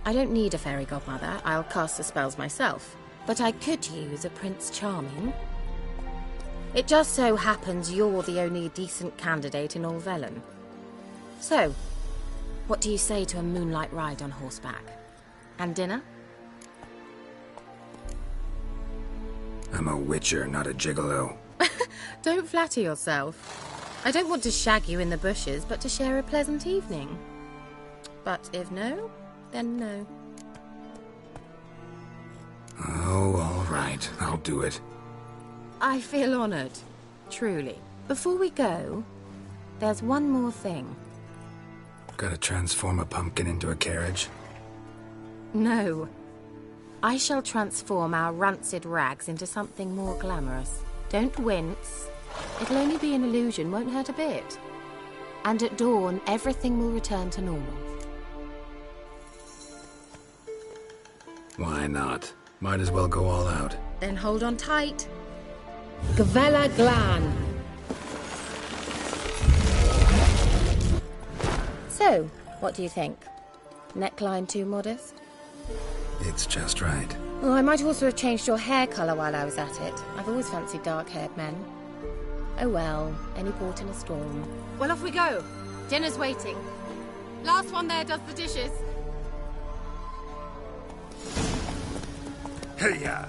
I don't need a fairy godmother, I'll cast the spells myself. But I could use a Prince Charming. It just so happens you're the only decent candidate in all Velen. So, what do you say to a moonlight ride on horseback? And dinner? I'm a witcher, not a gigolo. Don't flatter yourself. I don't want to shag you in the bushes, but to share a pleasant evening. But if no, then no. Oh, all right. I'll do it. I feel honored. Truly. Before we go, there's one more thing. Gotta transform a pumpkin into a carriage? No. I shall transform our rancid rags into something more glamorous. Don't wince. It'll only be an illusion, won't hurt a bit. And at dawn, everything will return to normal. Why not? Might as well go all out. Then hold on tight. Gavella Glan. So, what do you think? Neckline too modest? It's just right. Well, I might also have changed your hair colour while I was at it. I've always fancied dark-haired men. Oh well, any port in a storm. Well, off we go. Dinner's waiting. Last one there does the dishes. Hey-ya!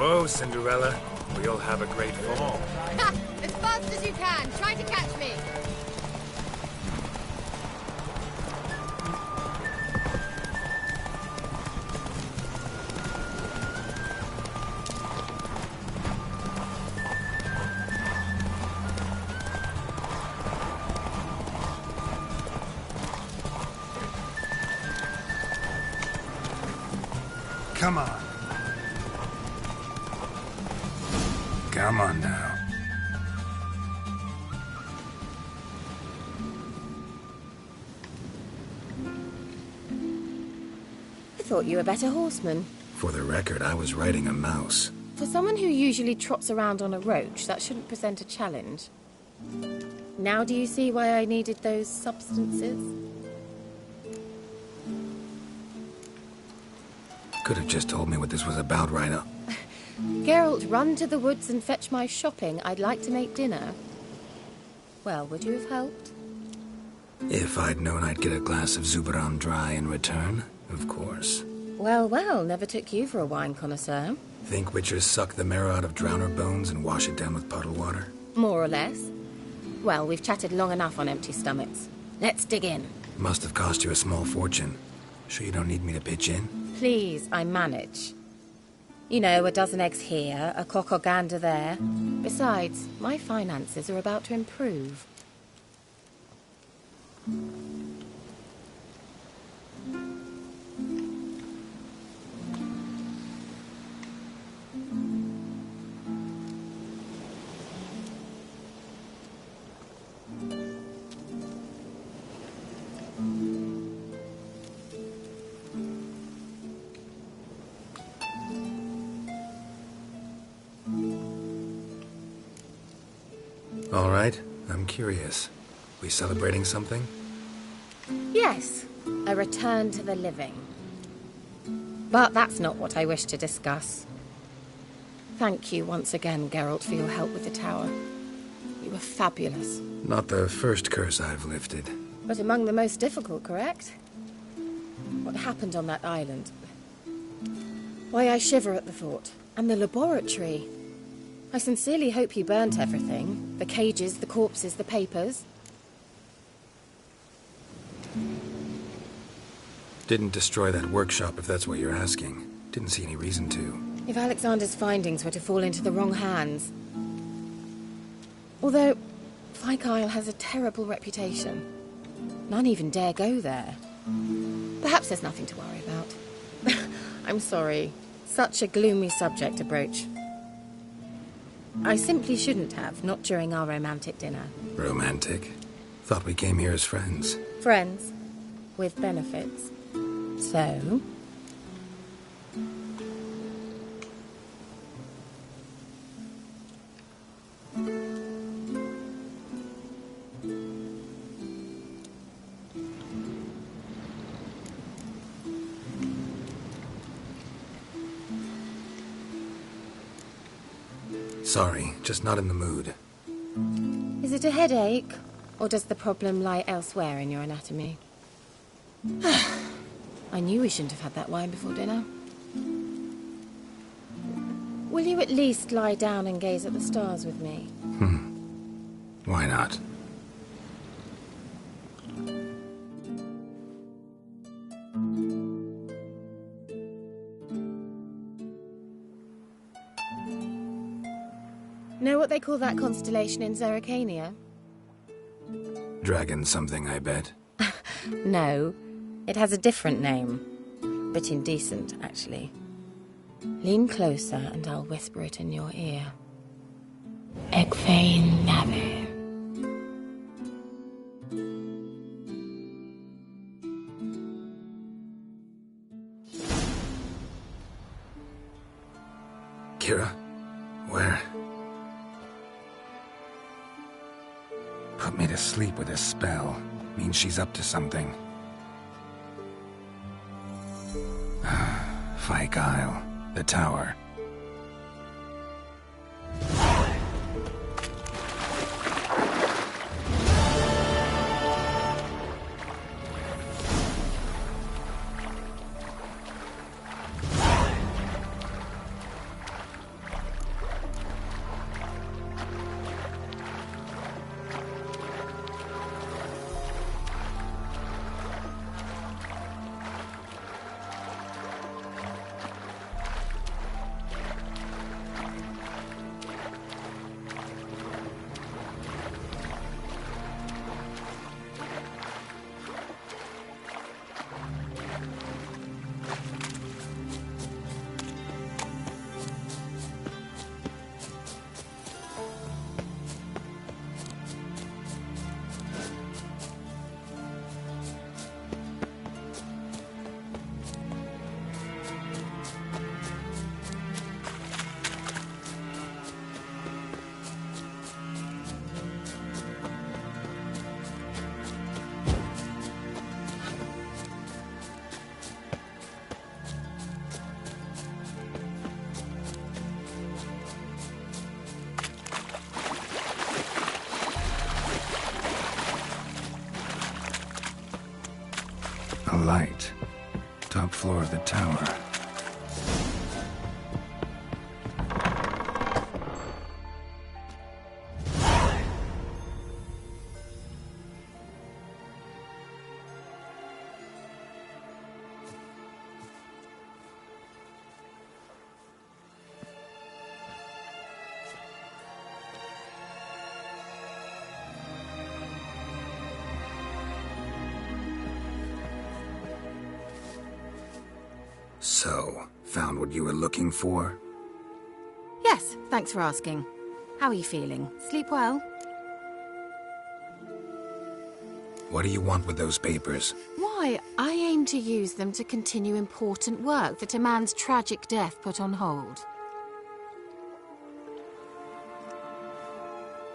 Whoa, Cinderella, or you'll have a great fall. Ha! As fast as you can. Try to catch me. Come on. Come on now. I thought you were a better horseman. For the record, I was riding a mouse. For someone who usually trots around on a roach, that shouldn't present a challenge. Now do you see why I needed those substances? Could have just told me what this was about right up. Geralt, run to the woods and fetch my shopping. I'd like to make dinner. Well, would you have helped? If I'd known I'd get a glass of Zuberan dry in return, of course. Well, well, never took you for a wine connoisseur. Think witchers suck the marrow out of drowner bones and wash it down with puddle water? More or less. Well, we've chatted long enough on empty stomachs. Let's dig in. Must have cost you a small fortune. Sure you don't need me to pitch in? Please, I manage. You know, a dozen eggs here, a cock or gander there. Besides, my finances are about to improve. All right, I'm curious. We celebrating something? Yes, a return to the living. But that's not what I wish to discuss. Thank you once again, Geralt, for your help with the tower. You were fabulous. Not the first curse I've lifted. But among the most difficult, correct? What happened on that island? Why, I shiver at the thought. And the laboratory. I sincerely hope you burnt everything. The cages, the corpses, the papers. Didn't destroy that workshop, if that's what you're asking. Didn't see any reason to. If Alexander's findings were to fall into the wrong hands. Although, Fyke Isle has a terrible reputation. None even dare go there. Perhaps there's nothing to worry about. I'm sorry. Such a gloomy subject to broach. I simply shouldn't have, not during our romantic dinner. Romantic? Thought we came here as friends. Friends. With benefits. So? Sorry, just not in the mood. Is it a headache? Or does the problem lie elsewhere in your anatomy? I knew we shouldn't have had that wine before dinner. Will you at least lie down and gaze at the stars with me? Why not? Know what they call that constellation in Zerrikania? Dragon something, I bet. No, it has a different name. Bit indecent, actually. Lean closer and I'll whisper it in your ear. Egfain Nave. Kira? Where? Put me to sleep with a spell. Means she's up to something. Fyke Isle. The tower. light. Top floor of the tower. So, found what you were looking for? Yes, thanks for asking. How are you feeling? Sleep well? What do you want with those papers? Why, I aim to use them to continue important work that a man's tragic death put on hold.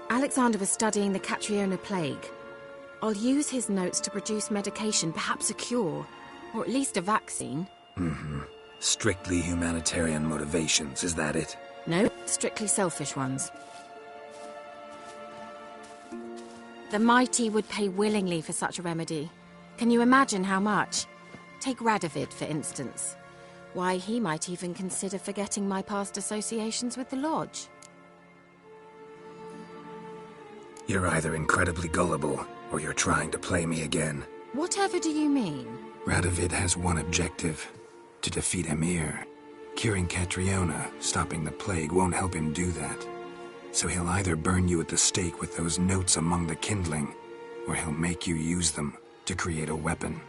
Alexander was studying the Catriona plague. I'll use his notes to produce medication, perhaps a cure, or at least a vaccine. Mm-hmm. Strictly humanitarian motivations, is that it? No, strictly selfish ones. The mighty would pay willingly for such a remedy. Can you imagine how much? Take Radovid, for instance. Why, he might even consider forgetting my past associations with the Lodge. You're either incredibly gullible, or you're trying to play me again. Whatever do you mean? Radovid has one objective. To defeat Emhyr. Curing Catriona, stopping the plague, won't help him do that. So he'll either burn you at the stake with those notes among the kindling, or he'll make you use them to create a weapon.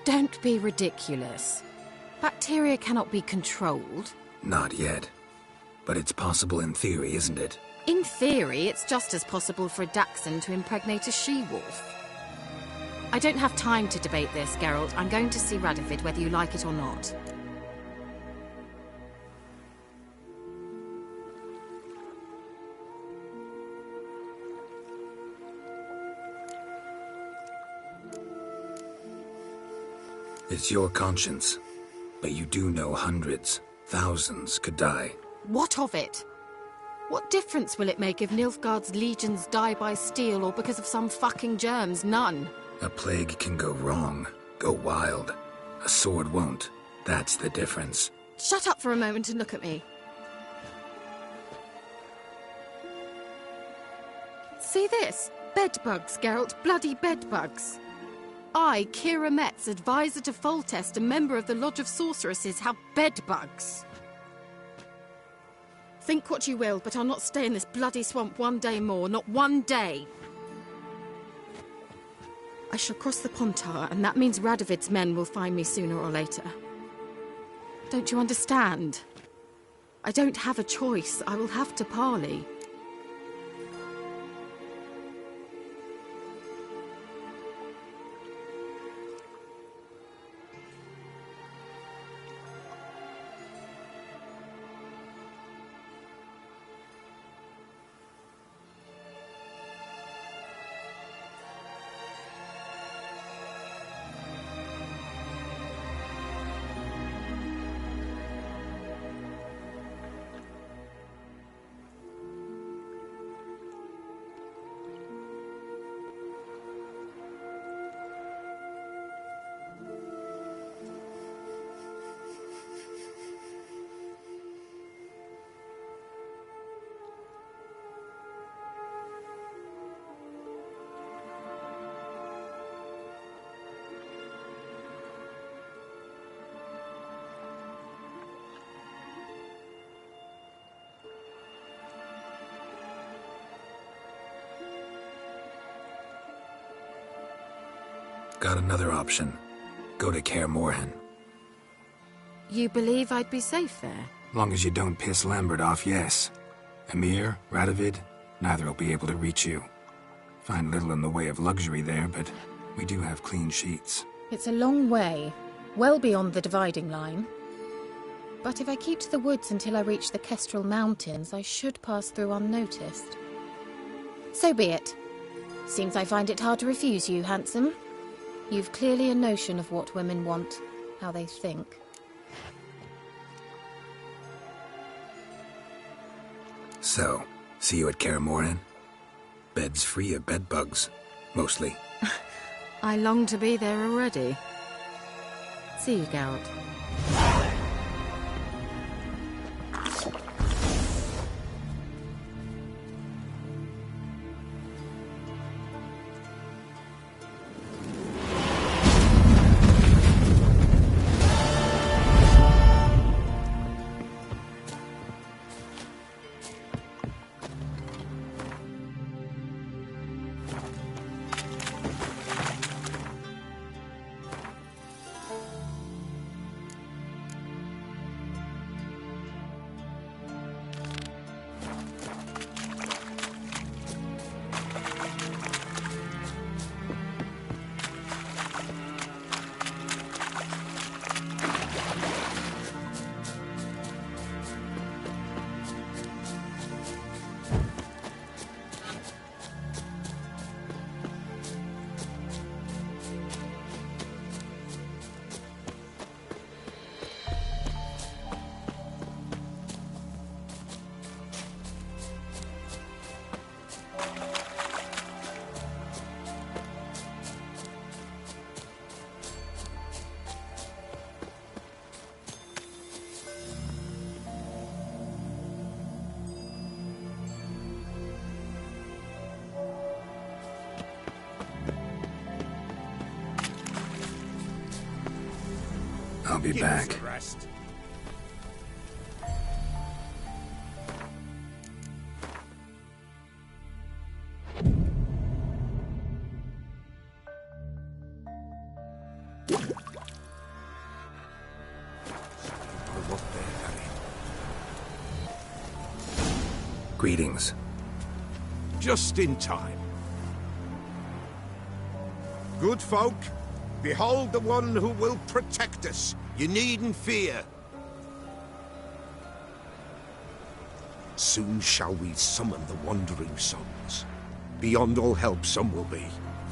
Don't be ridiculous. Bacteria cannot be controlled. Not yet. But it's possible in theory, isn't it? In theory, it's just as possible for a Dachshund to impregnate a she-wolf. I don't have time to debate this, Geralt. I'm going to see Radovid whether you like it or not. It's your conscience. But you do know hundreds, thousands could die. What of it? What difference will it make if Nilfgaard's legions die by steel or because of some fucking germs? None. A plague can go wrong, go wild. A sword won't. That's the difference. Shut up for a moment and look at me. See this? Bedbugs, Geralt. Bloody bedbugs. I, Kira Metz, advisor to Foltest, a member of the Lodge of Sorceresses, have bedbugs. Think what you will, but I'll not stay in this bloody swamp one day more. Not one day. I shall cross the Pontar, and that means Radovid's men will find me sooner or later. Don't you understand? I don't have a choice. I will have to parley. Got another option. Go to Kaer Morhen. You believe I'd be safe there? Long as you don't piss Lambert off, yes. Emhyr, Radovid, neither will be able to reach you. Find little in the way of luxury there, but we do have clean sheets. It's a long way, well beyond the dividing line. But if I keep to the woods until I reach the Kestrel Mountains, I should pass through unnoticed. So be it. Seems I find it hard to refuse you, handsome. You've clearly a notion of what women want, how they think. So, see you at Kaer Morhen? Beds free of bedbugs, mostly. I long to be there already. See you, Geralt. I'll be back. Greetings. Just in time. Good folk, behold the one who will protect us. You needn't fear. Soon shall we summon the Wandering Sons. Beyond all help some will be.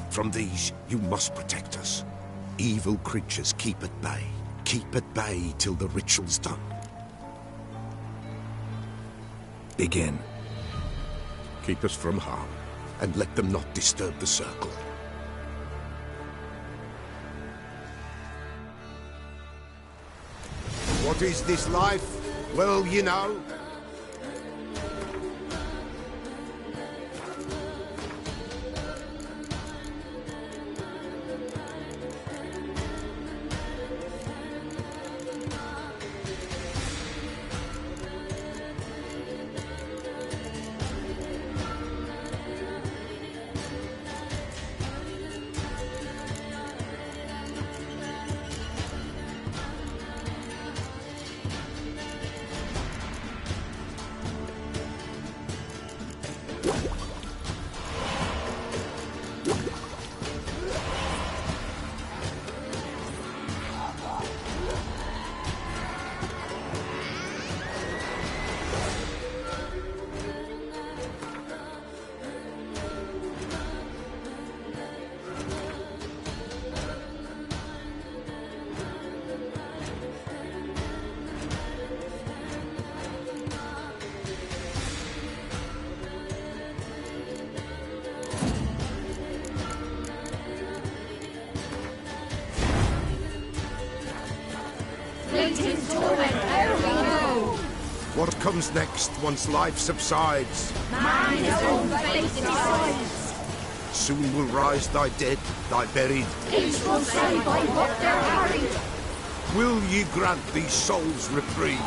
From these you must protect us. Evil creatures keep at bay. Keep at bay till the ritual's done. Begin. Keep us from harm, and let them not disturb the circle. What is this life? Well, you know. What comes next once life subsides? Man his own fate decides. Soon will rise thy dead, thy buried. Each will say by what they're carried. Will ye grant these souls reprieve?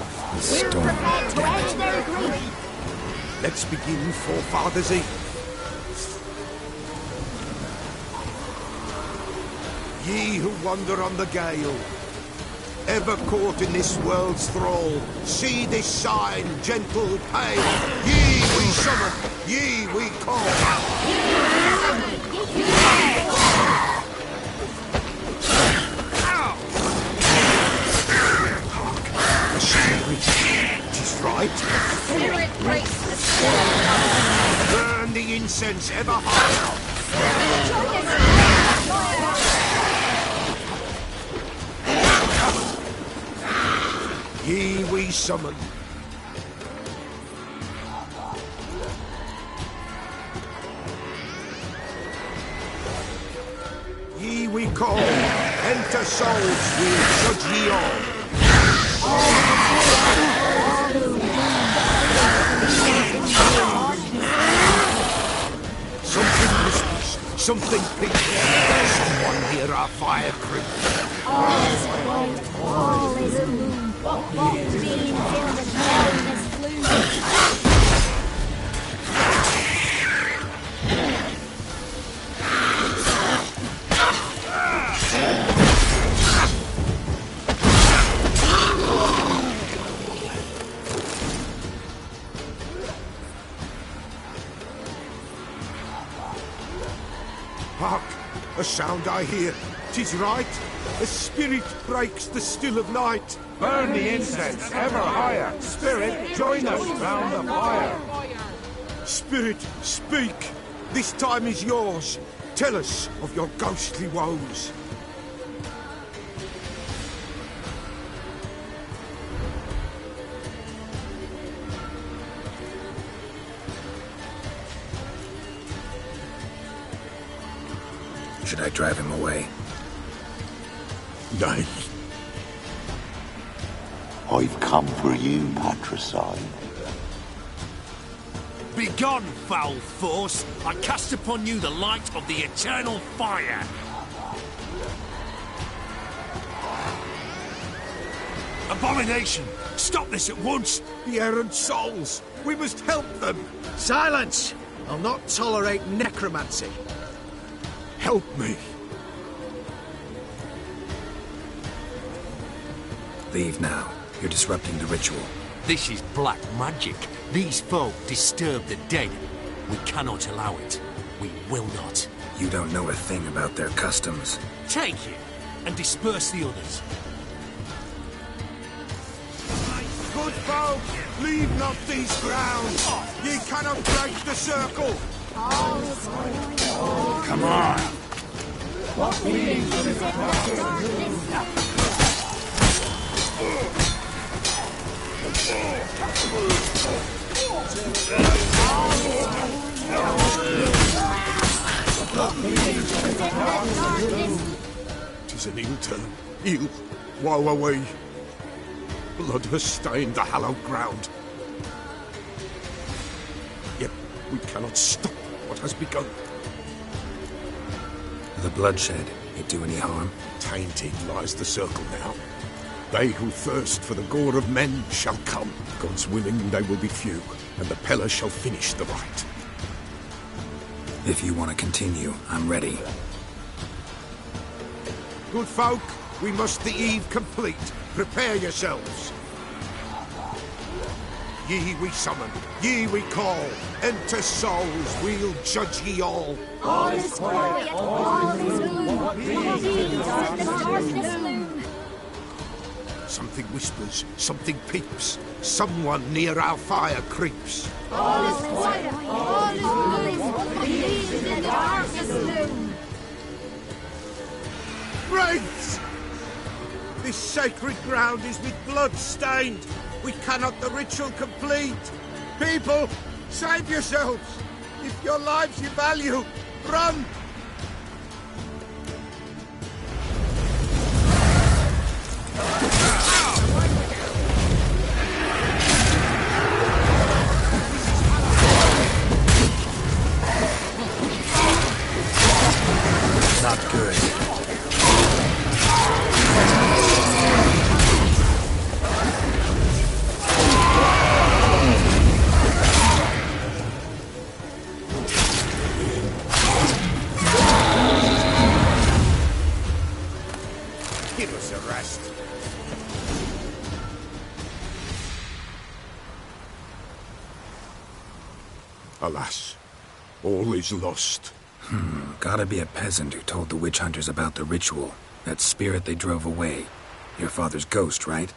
We're prepared to end their grief. Let's begin Forefathers' Eve. Ye who wander on the gale, ever caught in this world's thrall, see this sign, gentle pain. Ye we summon, ye we call. The spirit, 'tis right. Spirit breaks the spirit. Burn the incense ever higher. Ye we summon. Ye we call. Enter souls, we'll judge ye all. Something whispers, something peeps. Someone near our fire creep. All is white, all is illumined. What being filled with darkness flew. Hark! A sound I hear. 'Tis right. A spirit breaks the still of night. Burn the incense ever higher. Spirit, join us round the fire. Spirit, speak. This time is yours. Tell us of your ghostly woes. Should I drive him away? Nay. I've come for you, patricide. Begone, foul force! I cast upon you the light of the eternal fire! Abomination! Stop this at once! The errant souls! We must help them! Silence! I'll not tolerate necromancy. Help me! Leave now. You're disrupting the ritual. This is black magic. These folk disturb the dead. We cannot allow it. We will not. You don't know a thing about their customs. Take it, and disperse the others. Good folk, leave not these grounds. Ye cannot break the circle. Come on. What being filled with darkness? Tis an ill turn. Ill. Woe away. Blood has stained the hallowed ground. Yet we cannot stop what has begun. The bloodshed, it do any harm? Tainted lies the circle now. They who thirst for the gore of men shall come. God's willing, they will be few, and the Peller shall finish the rite. If you want to continue, I'm ready. Good folk, we must the eve complete. Prepare yourselves. Ye we summon, ye we call. Enter souls, we'll judge ye all. All is quiet, all is gloom. What beings in the darkness loom? Something whispers, something peeps. Someone near our fire creeps. All is quiet, all is gloom. What beings in the darkness loom? Wraiths! This sacred ground is with blood stained. We cannot the ritual complete. People, save yourselves. If your lives you value, run! Not good. Give us a rest. Alas, all is lost. Gotta be a peasant who told the witch hunters about the ritual. That spirit they drove away. Your father's ghost, right?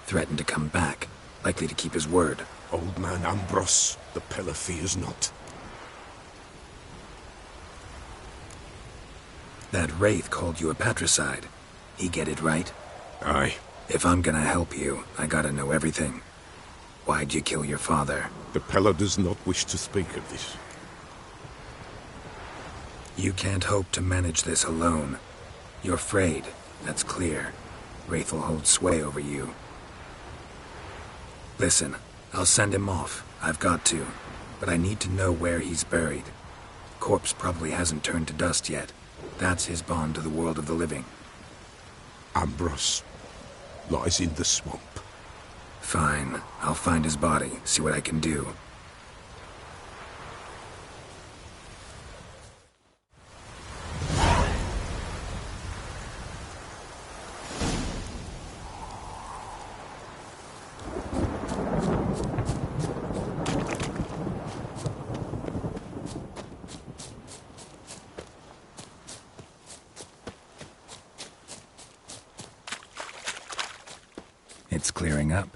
Threatened to come back. Likely to keep his word. Old man Ambros, the Peller fears not. That wraith called you a patricide. He get it right? Aye. If I'm gonna help you, I gotta know everything. Why'd you kill your father? The Peller does not wish to speak of this. You can't hope to manage this alone. You're afraid, that's clear. Wraith will hold sway over you. Listen, I'll send him off. I've got to. But I need to know where he's buried. Corpse probably hasn't turned to dust yet. That's his bond to the world of the living. Ambrose lies in the swamp. Fine. I'll find his body, see what I can do. It's clearing up.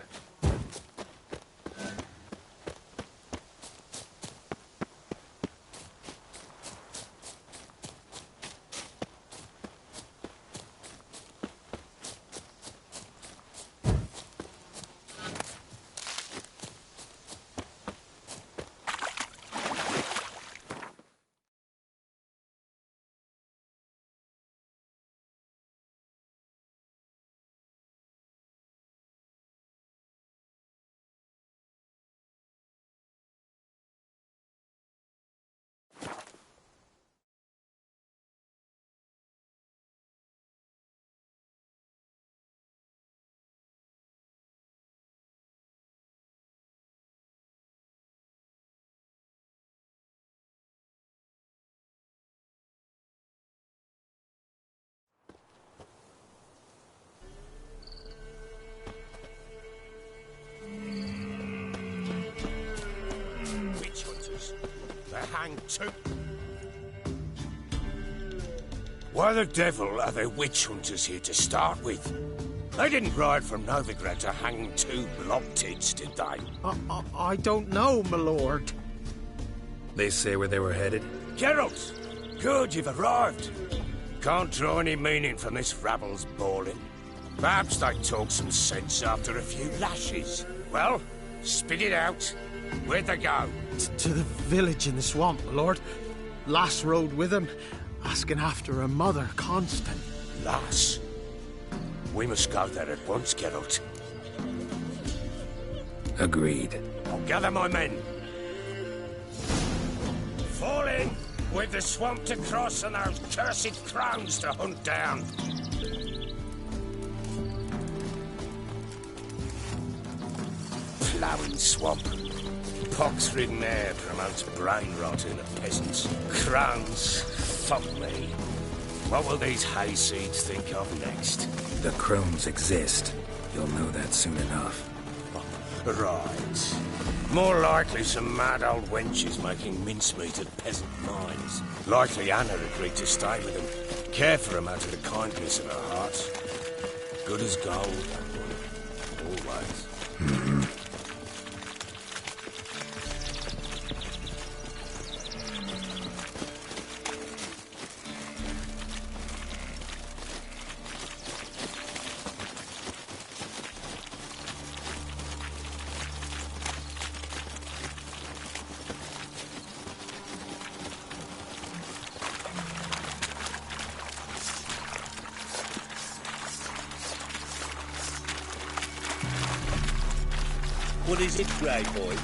Hang too. Why the devil are there witch hunters here to start with? They didn't ride from Novigrad to hang two blob-tits, did they? I don't know, my lord. They say where they were headed? Geralt! Good, you've arrived. Can't draw any meaning from this rabble's bawling. Perhaps they talk some sense after a few lashes. Well, spit it out. Where'd they go? To the village in the swamp, my lord. Lass rode with him, asking after her mother, Constant. Lass? We must go there at once, Geralt. Agreed. I'll gather my men. Fall in, with the swamp to cross and those cursed crowns to hunt down. Ploughing swamp. Pox-ridden air promotes brain rot in the peasants. Crowns, fuck me. What will these hayseeds think of next? The crones exist. You'll know that soon enough. Right. More likely some mad old wenches making mincemeat of peasant minds. Likely Anna agreed to stay with them. Care for them out of the kindness of her heart. Good as gold, that one. Always. What is it, Grey Boy?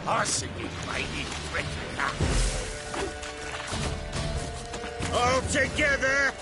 I see you made it regular. All together!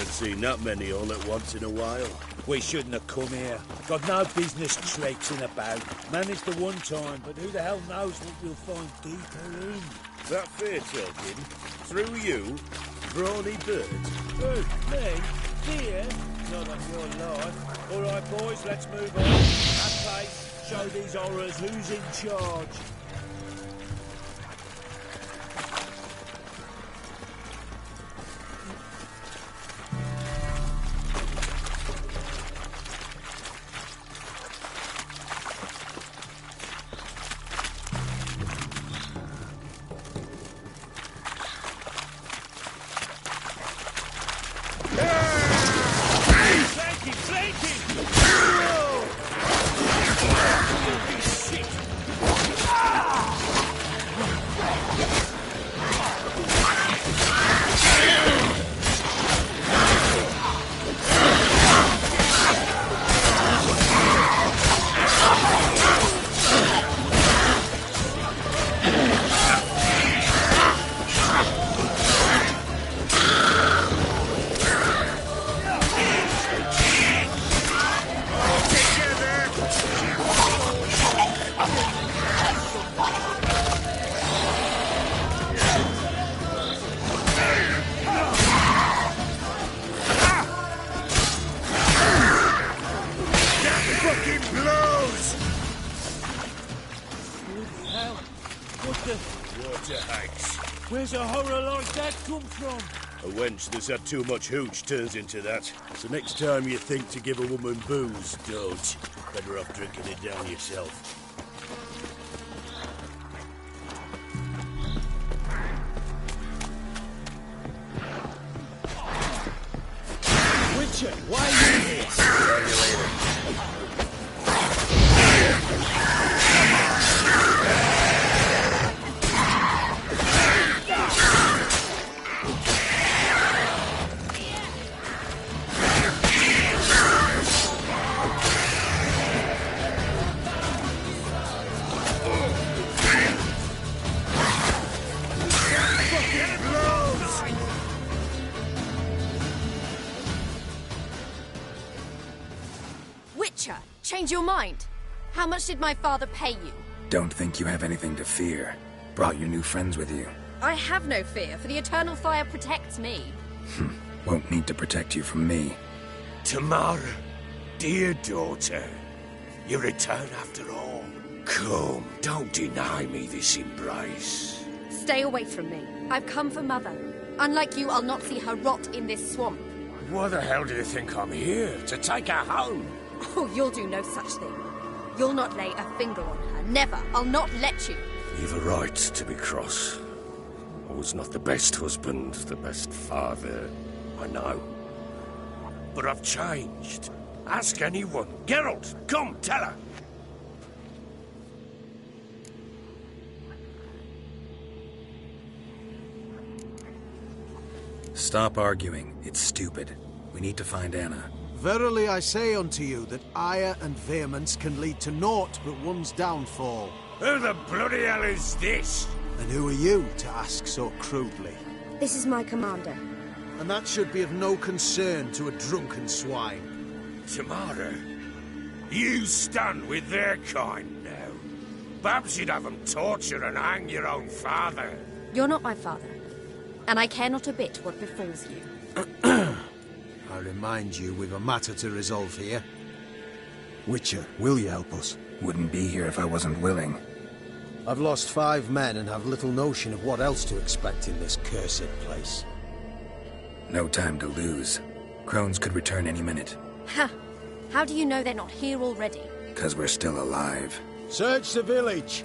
Seen that many all at once in a while. We shouldn't have come here. Got no business traipsing about. Managed the one time, but who the hell knows what we'll find deeper in. That fair talking? Through you? Brawny bird? Who? Me? Dear? Not on your life. All right, boys, let's move on. That place. Show these horrors who's in charge. Fucking blows! Hell, what the... Water hags. Where's a horror like that come from? A wench that's had too much hooch turns into that. So next time you think to give a woman booze, don't. Better off drinking it down yourself. Witcher, why are you here? Tell you later. Witcher, change your mind. How much did my father pay you? Don't think you have anything to fear. Brought your new friends with you. I have no fear, for the eternal fire protects me. Won't need to protect you from me. Tamara, dear daughter, you return after all. Come, don't deny me this embrace. Stay away from me. I've come for Mother. Unlike you, I'll not see her rot in this swamp. Why the hell do you think I'm here? To take her home? Oh, you'll do no such thing. You'll not lay a finger on her. Never. I'll not let you. You've a right to be cross. I was not the best husband, the best father, I know. But I've changed. Ask anyone. Geralt, come, tell her. Stop arguing. It's stupid. We need to find Anna. Verily I say unto you that ire and vehemence can lead to naught but one's downfall. Who the bloody hell is this? And who are you to ask so crudely? This is my commander. And that should be of no concern to a drunken swine. Tamara, you stand with their kind now. Perhaps you'd have them torture and hang your own father. You're not my father. And I care not a bit what befalls you. I remind you, we've a matter to resolve here. Witcher, will you help us? Wouldn't be here if I wasn't willing. I've lost 5 men and have little notion of what else to expect in this cursed place. No time to lose. Crones could return any minute. Ha! How do you know they're not here already? 'Cause we're still alive. Search the village!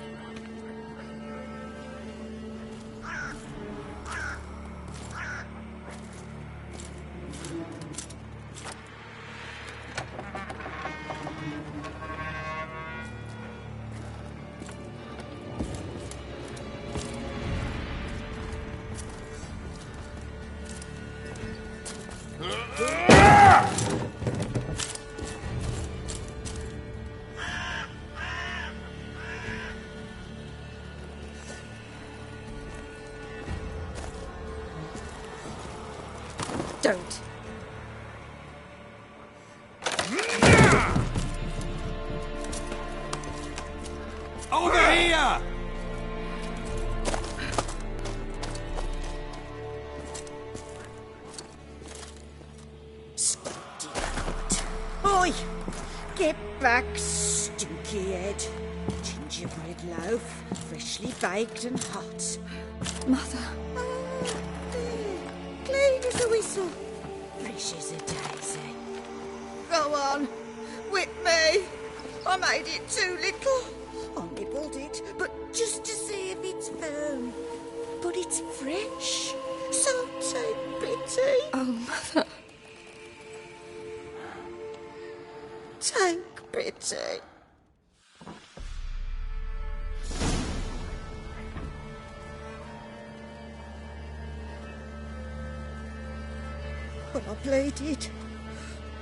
Don't. Over here! Oi! Get back, stinky head. Gingerbread loaf, freshly baked and hot. Mother. Clean as a whistle, fresh as a daisy. Go on, whip me. I made it too little. I nibbled it, but just to see if it's firm. But it's fresh, so take pity. Oh, Mother. Take pity. But I pleaded.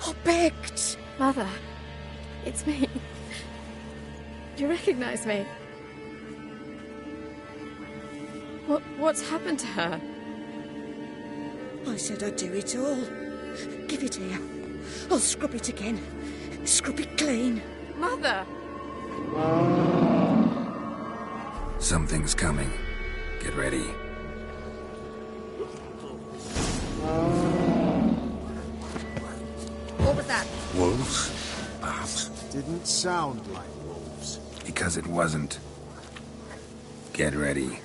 I begged. Mother. It's me. Do you recognize me? What's happened to her? I said I'd do it all. Give it here. I'll scrub it again. Scrub it clean. Mother! Something's coming. Get ready. What was that? Wolves? Perhaps. Didn't sound like wolves. Because it wasn't. Get ready.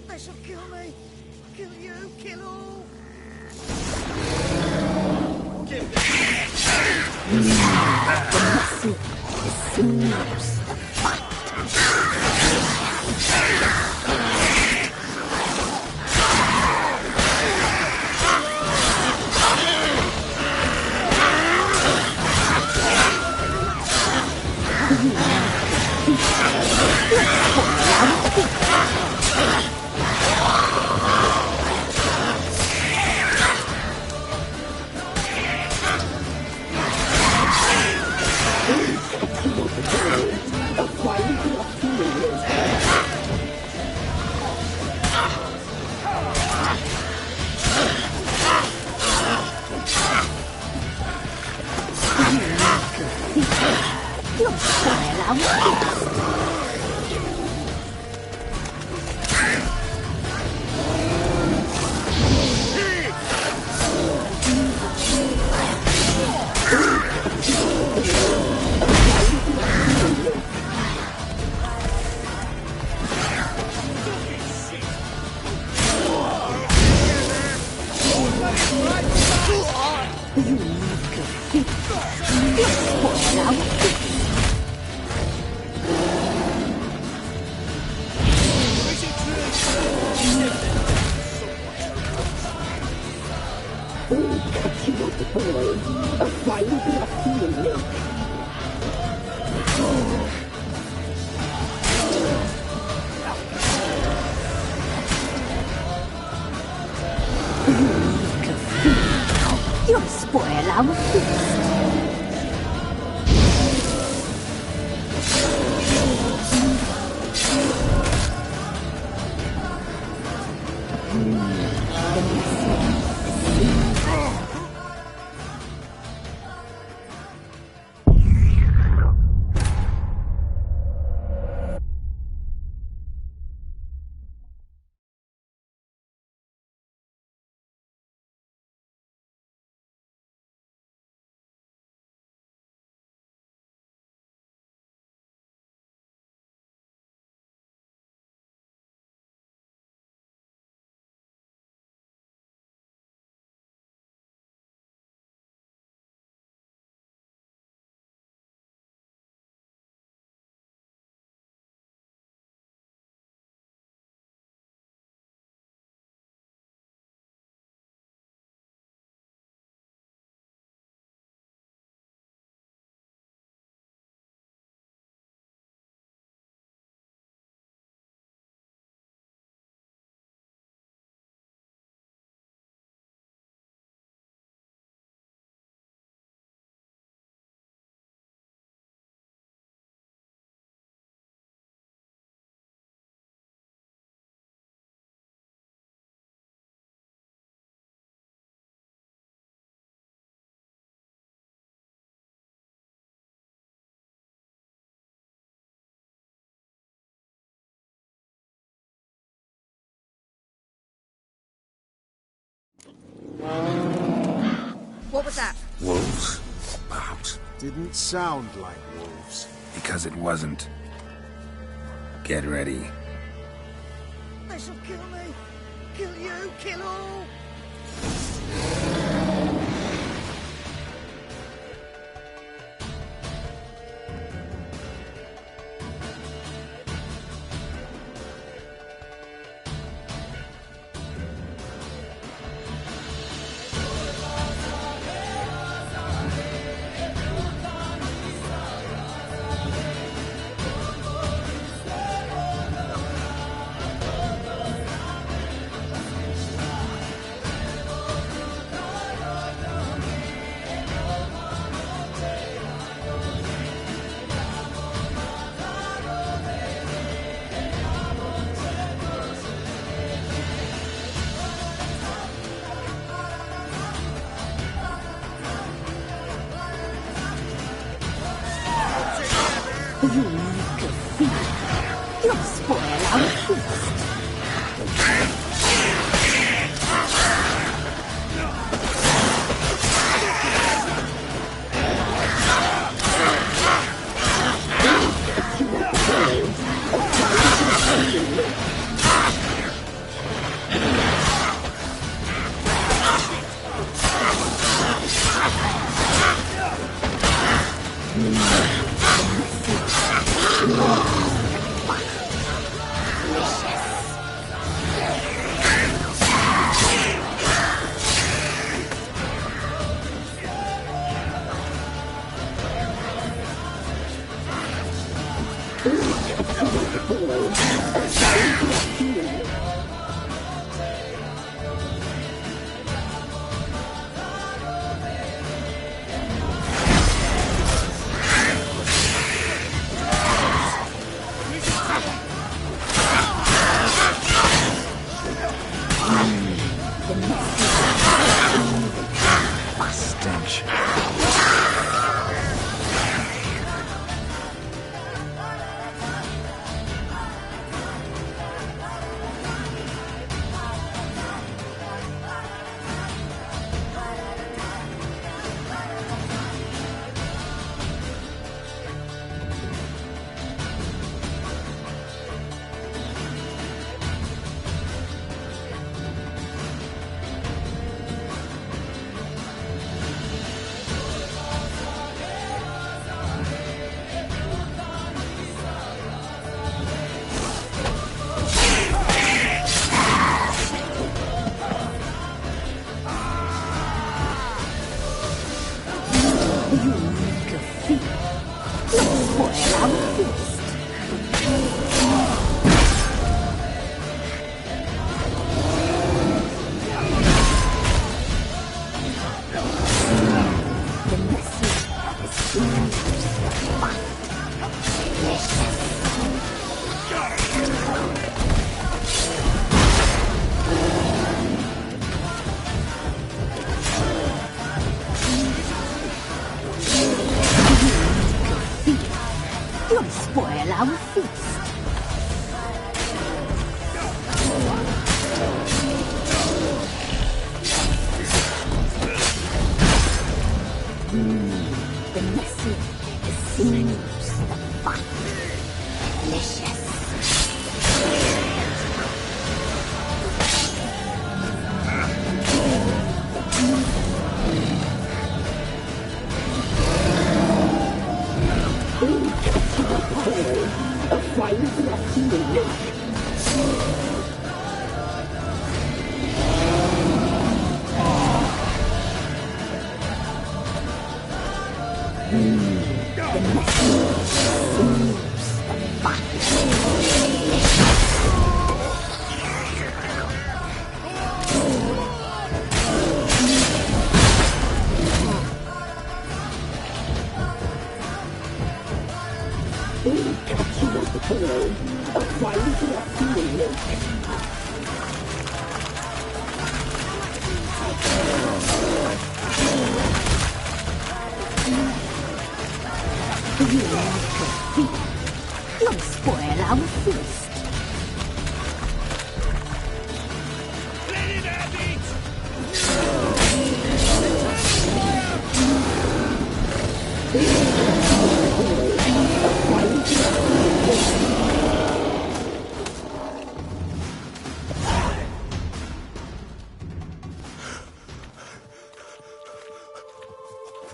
They shall kill me. Kill you, kill all. You'll spoil our feast. What was that? Wolves, perhaps. Didn't sound like wolves. Because it wasn't. Get ready. They shall kill me. Kill you, kill all. You make a thief. You'll spoil our feast.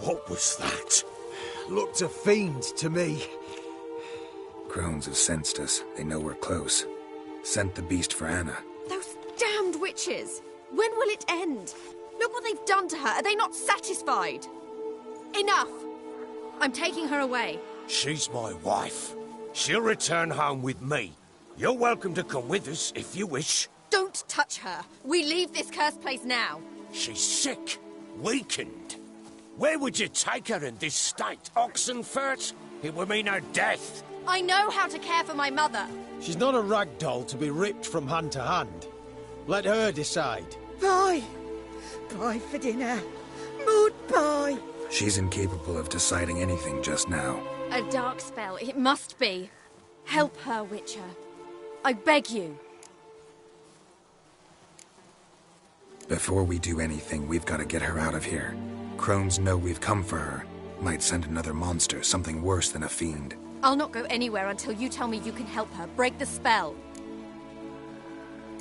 What was that? Looked a fiend to me. Crones have sensed us. They know we're close. Sent the beast for Anna. Those damned witches! When will it end? Look what they've done to her. Are they not satisfied? Enough! I'm taking her away. She's my wife. She'll return home with me. You're welcome to come with us if you wish. Don't touch her. We leave this cursed place now. She's sick, weakened. Where would you take her in this state? Oxenfurt? It would mean her death. I know how to care for my mother. She's not a rag doll to be ripped from hand to hand. Let her decide. Bye. Bye for dinner. Mood bye. She's incapable of deciding anything just now. A dark spell, it must be. Help her, Witcher. I beg you. Before we do anything, we've got to get her out of here. Crones know we've come for her. Might send another monster, something worse than a fiend. I'll not go anywhere until you tell me you can help her. Break the spell.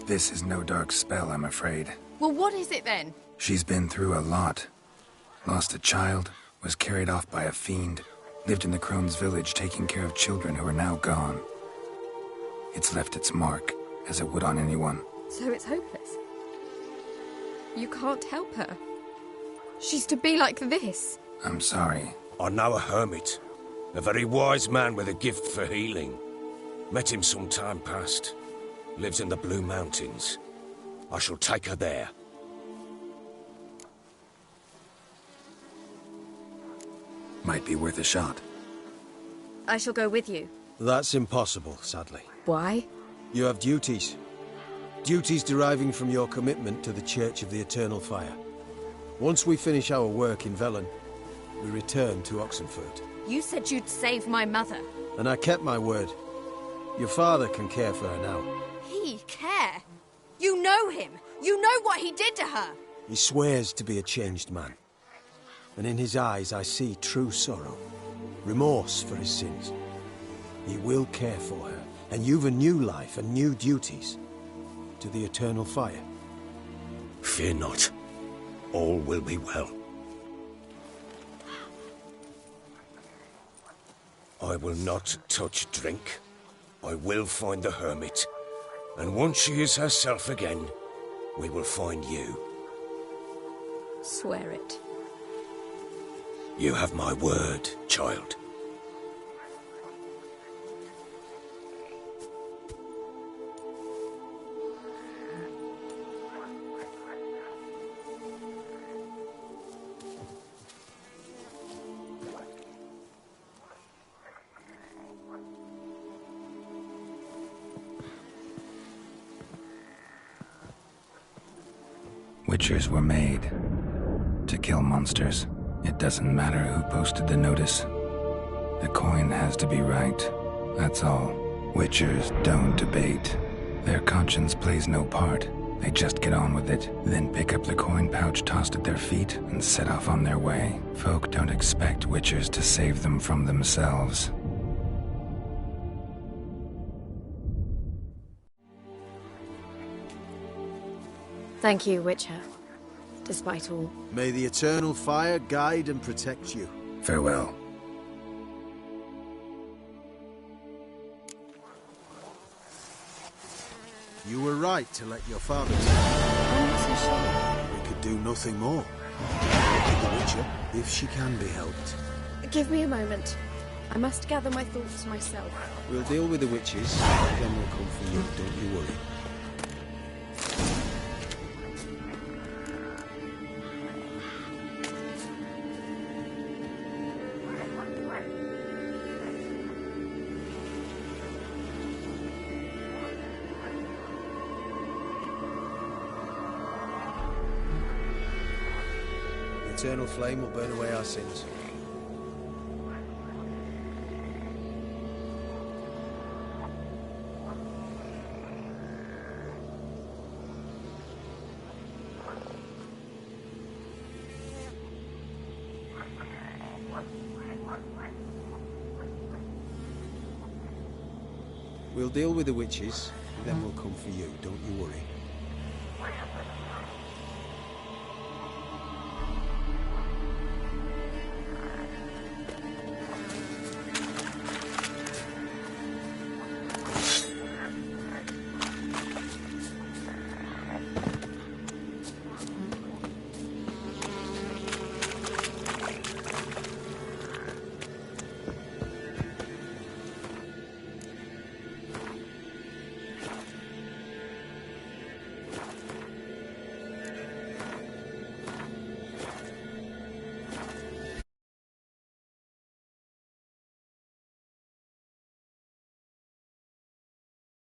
This is no dark spell, I'm afraid. Well, what is it then? She's been through a lot. Lost a child, was carried off by a fiend. Lived in the Crone's village, taking care of children who are now gone. It's left its mark, as it would on anyone. So it's hopeless. You can't help her. She's to be like this. I'm sorry. I know a hermit. A very wise man with a gift for healing. Met him some time past. Lives in the Blue Mountains. I shall take her there. Might be worth a shot. I shall go with you. That's impossible, sadly. Why? You have duties. Duties deriving from your commitment to the Church of the Eternal Fire. Once we finish our work in Velen, we return to Oxenfurt. You said you'd save my mother. And I kept my word. Your father can care for her now. He care? You know him. You know what he did to her. He swears to be a changed man. And in his eyes I see true sorrow. Remorse for his sins. He will care for her. And you've a new life and new duties. To the Eternal Fire. Fear not. All will be well. I will not touch drink. I will find the hermit. And once she is herself again, we will find you. Swear it. You have my word, child. Witchers were made to kill monsters. It doesn't matter who posted the notice. The coin has to be right. That's all. Witchers don't debate. Their conscience plays no part. They just get on with it, then pick up the coin pouch tossed at their feet and set off on their way. Folk don't expect witchers to save them from themselves. Thank you, Witcher. Despite all. May the Eternal Fire guide and protect you. Farewell. You were right to let your father die. We could do nothing more. Look at the Witcher, if she can be helped. Give me a moment. I must gather my thoughts myself. We'll deal with the witches, then we'll come for you, don't you worry. The eternal flame will burn away our sins. We'll deal with the witches, then we'll come for you, don't you worry.